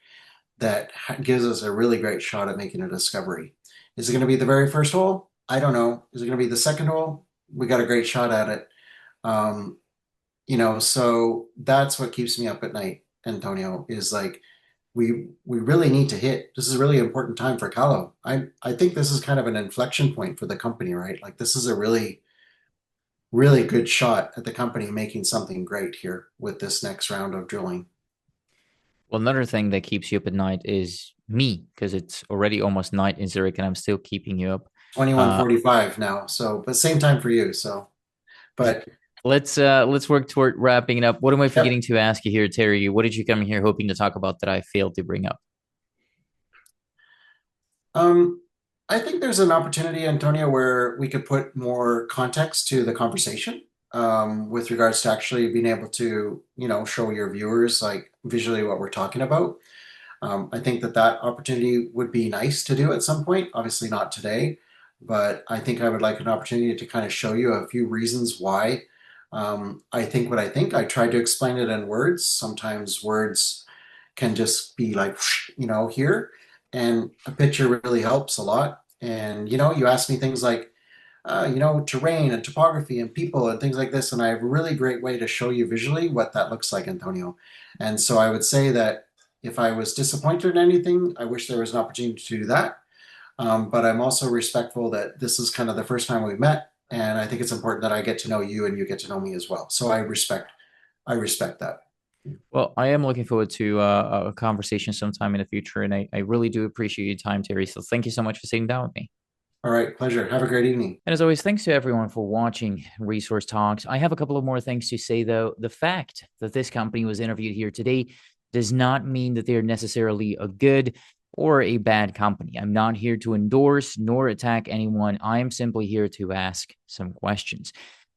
that gives us a really great shot at making a discovery. Is it going to be the very first hole? I don't know. Is it going to be the second hole? We got a great shot at it. Um, so that's what keeps me up at night, Antonio, is like we really need to hit. This is a really important time for Kalo. I think this is kind of an inflection point for the company, right? Like this is a really, really good shot at the company making something great here with this next round of drilling. Well, another thing that keeps you up at night is me, because it's already almost night in Zurich and I'm still keeping you up. Uh, 21:45 now. So, but same time for you. So, but let's work toward wrapping it up. What am I yep. forgetting to ask you here, Terry? What did you come here hoping to talk about that I failed to bring up? Um, I think there's an opportunity, Antonio, where we could put more context to the conversation, with regards to actually being able to, show your viewers like visually what we're talking about. I think that opportunity would be nice to do at some point. Obviously, not today, but I think I would like an opportunity to kind of show you a few reasons why I think what I think. I tried to explain it in words. Sometimes words can just be like, here, and a picture really helps a lot. And you ask me things like, terrain and topography and people and things like this. And I have a really great way to show you visually what that looks like, Antonio. And so I would say that if I was disappointed in anything, I wish there was an opportunity to do that. But I'm also respectful that this is kind of the first time we've met. And I think it's important that I get to know you and you get to know me as well. So I respect that. Well, I am looking forward to a conversation sometime in the future, and I really do appreciate your time, Terry. So thank you so much for sitting down with me. All right, pleasure. Have a great evening. And as always, thanks to everyone for watching Resource Talks. I have a couple of more things to say, though. The fact that this company was interviewed here today does not mean that they're necessarily a good or a bad company. I'm not here to endorse nor attack anyone. I am simply here to ask some questions.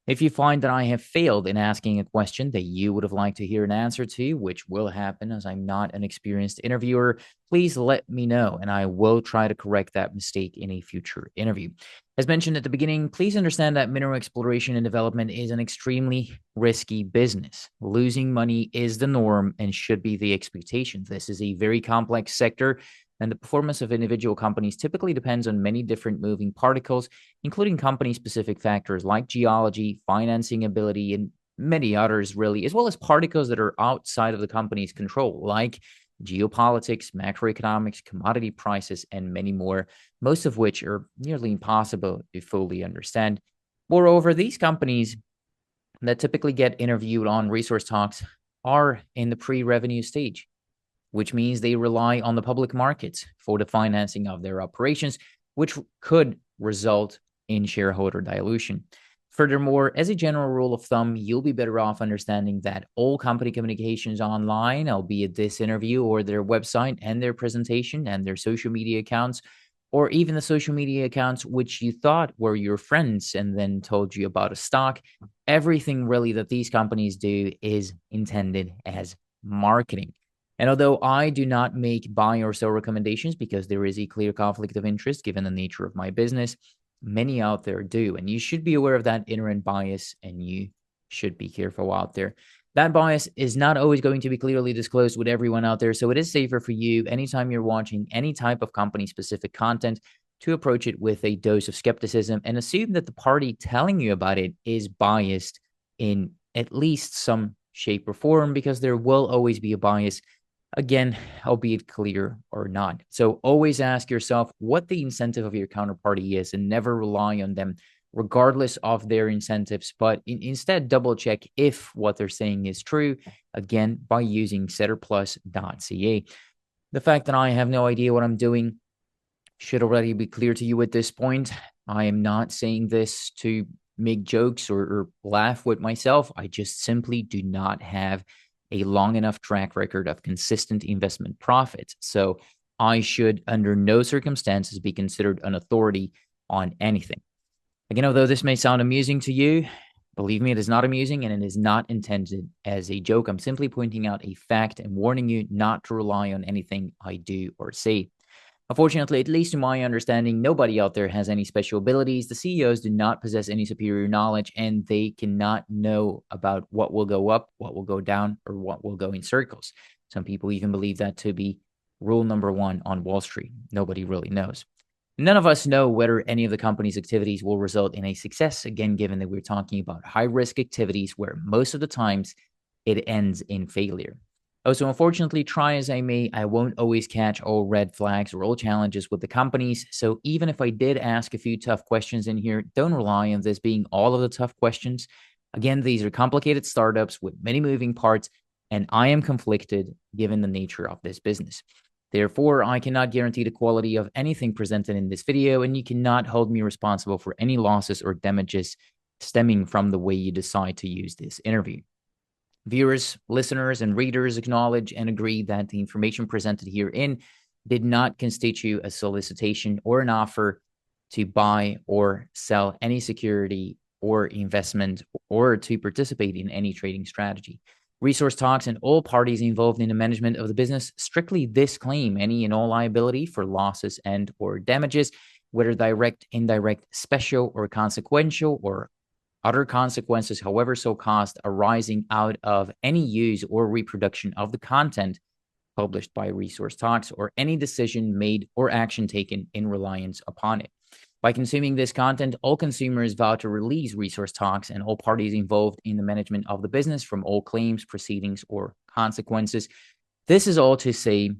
If you find that I have failed in asking a question that you would have liked to hear an answer to, which will happen as I'm not an experienced interviewer, please let me know and I will try to correct that mistake in a future interview. As mentioned at the beginning, please understand that mineral exploration and development is an extremely risky business. Losing money is the norm and should be the expectation. This is a very complex sector, and the performance of individual companies typically depends on many different moving particles, including company-specific factors like geology, financing ability, and many others, really, as well as particles that are outside of the company's control, like geopolitics, macroeconomics, commodity prices, and many more, most of which are nearly impossible to fully understand. Moreover, these companies that typically get interviewed on Resource Talks are in the pre-revenue stage, which means they rely on the public markets for the financing of their operations, which could result in shareholder dilution. Furthermore, as a general rule of thumb, you'll be better off understanding that all company communications online, albeit this interview or their website and their presentation and their social media accounts, or even the social media accounts which you thought were your friends and then told you about a stock, everything really that these companies do is intended as marketing. And although I do not make buy or sell recommendations because there is a clear conflict of interest given the nature of my business, many out there do. And you should be aware of that inherent bias and you should be careful out there. That bias is not always going to be clearly disclosed with everyone out there. So it is safer for you anytime you're watching any type of company specific content to approach it with a dose of skepticism and assume that the party telling you about it is biased in at least some shape or form, because there will always be a bias, again, albeit clear or not. So always ask yourself what the incentive of your counterparty is and never rely on them regardless of their incentives, but instead double check if what they're saying is true, again, by using setterplus.ca. The fact that I have no idea what I'm doing should already be clear to you at this point. I am not saying this to make jokes or laugh with myself. I just simply do not have a long enough track record of consistent investment profits. So I should, under no circumstances, be considered an authority on anything. Again, although this may sound amusing to you, believe me, it is not amusing and it is not intended as a joke. I'm simply pointing out a fact and warning you not to rely on anything I do or say. Unfortunately, at least to my understanding, nobody out there has any special abilities. The CEOs do not possess any superior knowledge, and they cannot know about what will go up, what will go down, or what will go in circles. Some people even believe that to be rule number one on Wall Street. Nobody really knows. None of us know whether any of the company's activities will result in a success, again, given that we're talking about high-risk activities where most of the times it ends in failure. Also, unfortunately, try as I may, I won't always catch all red flags or all challenges with the companies. So even if I did ask a few tough questions in here, don't rely on this being all of the tough questions. Again, these are complicated startups with many moving parts, and I am conflicted given the nature of this business. Therefore, I cannot guarantee the quality of anything presented in this video, and you cannot hold me responsible for any losses or damages stemming from the way you decide to use this interview. Viewers, listeners, and readers acknowledge and agree that the information presented herein did not constitute a solicitation or an offer to buy or sell any security or investment or to participate in any trading strategy. Resource Talks and all parties involved in the management of the business strictly disclaim any and all liability for losses and or damages, whether direct, indirect, special, or consequential, or other consequences, however so caused, arising out of any use or reproduction of the content published by Resource Talks or any decision made or action taken in reliance upon it. By consuming this content, all consumers vow to release Resource Talks and all parties involved in the management of the business from all claims, proceedings, or consequences. This is all to say,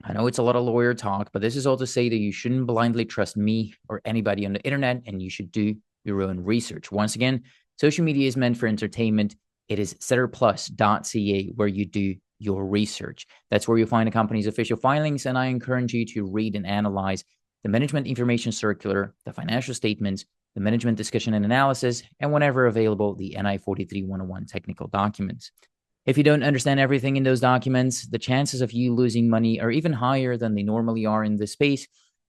I know it's a lot of lawyer talk, but this is all to say that you shouldn't blindly trust me or anybody on the internet, and you should do your own research. Once again, social media is meant for entertainment. It is setterplus.ca where you do your research. That's where you'll find the company's official filings, and I encourage you to read and analyze the Management Information Circular, the financial statements, the Management Discussion and Analysis, and whenever available, the NI 43-101 technical documents. If you don't understand everything in those documents, the chances of you losing money are even higher than they normally are in this space.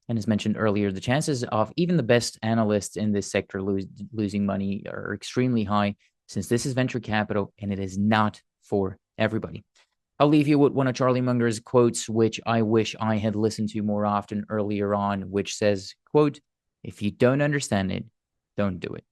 And as mentioned earlier, the chances of even the best analysts in this sector losing money are extremely high, since this is venture capital and it is not for everybody. I'll leave you with one of Charlie Munger's quotes, which I wish I had listened to more often earlier on, which says, quote, "If you don't understand it, don't do it."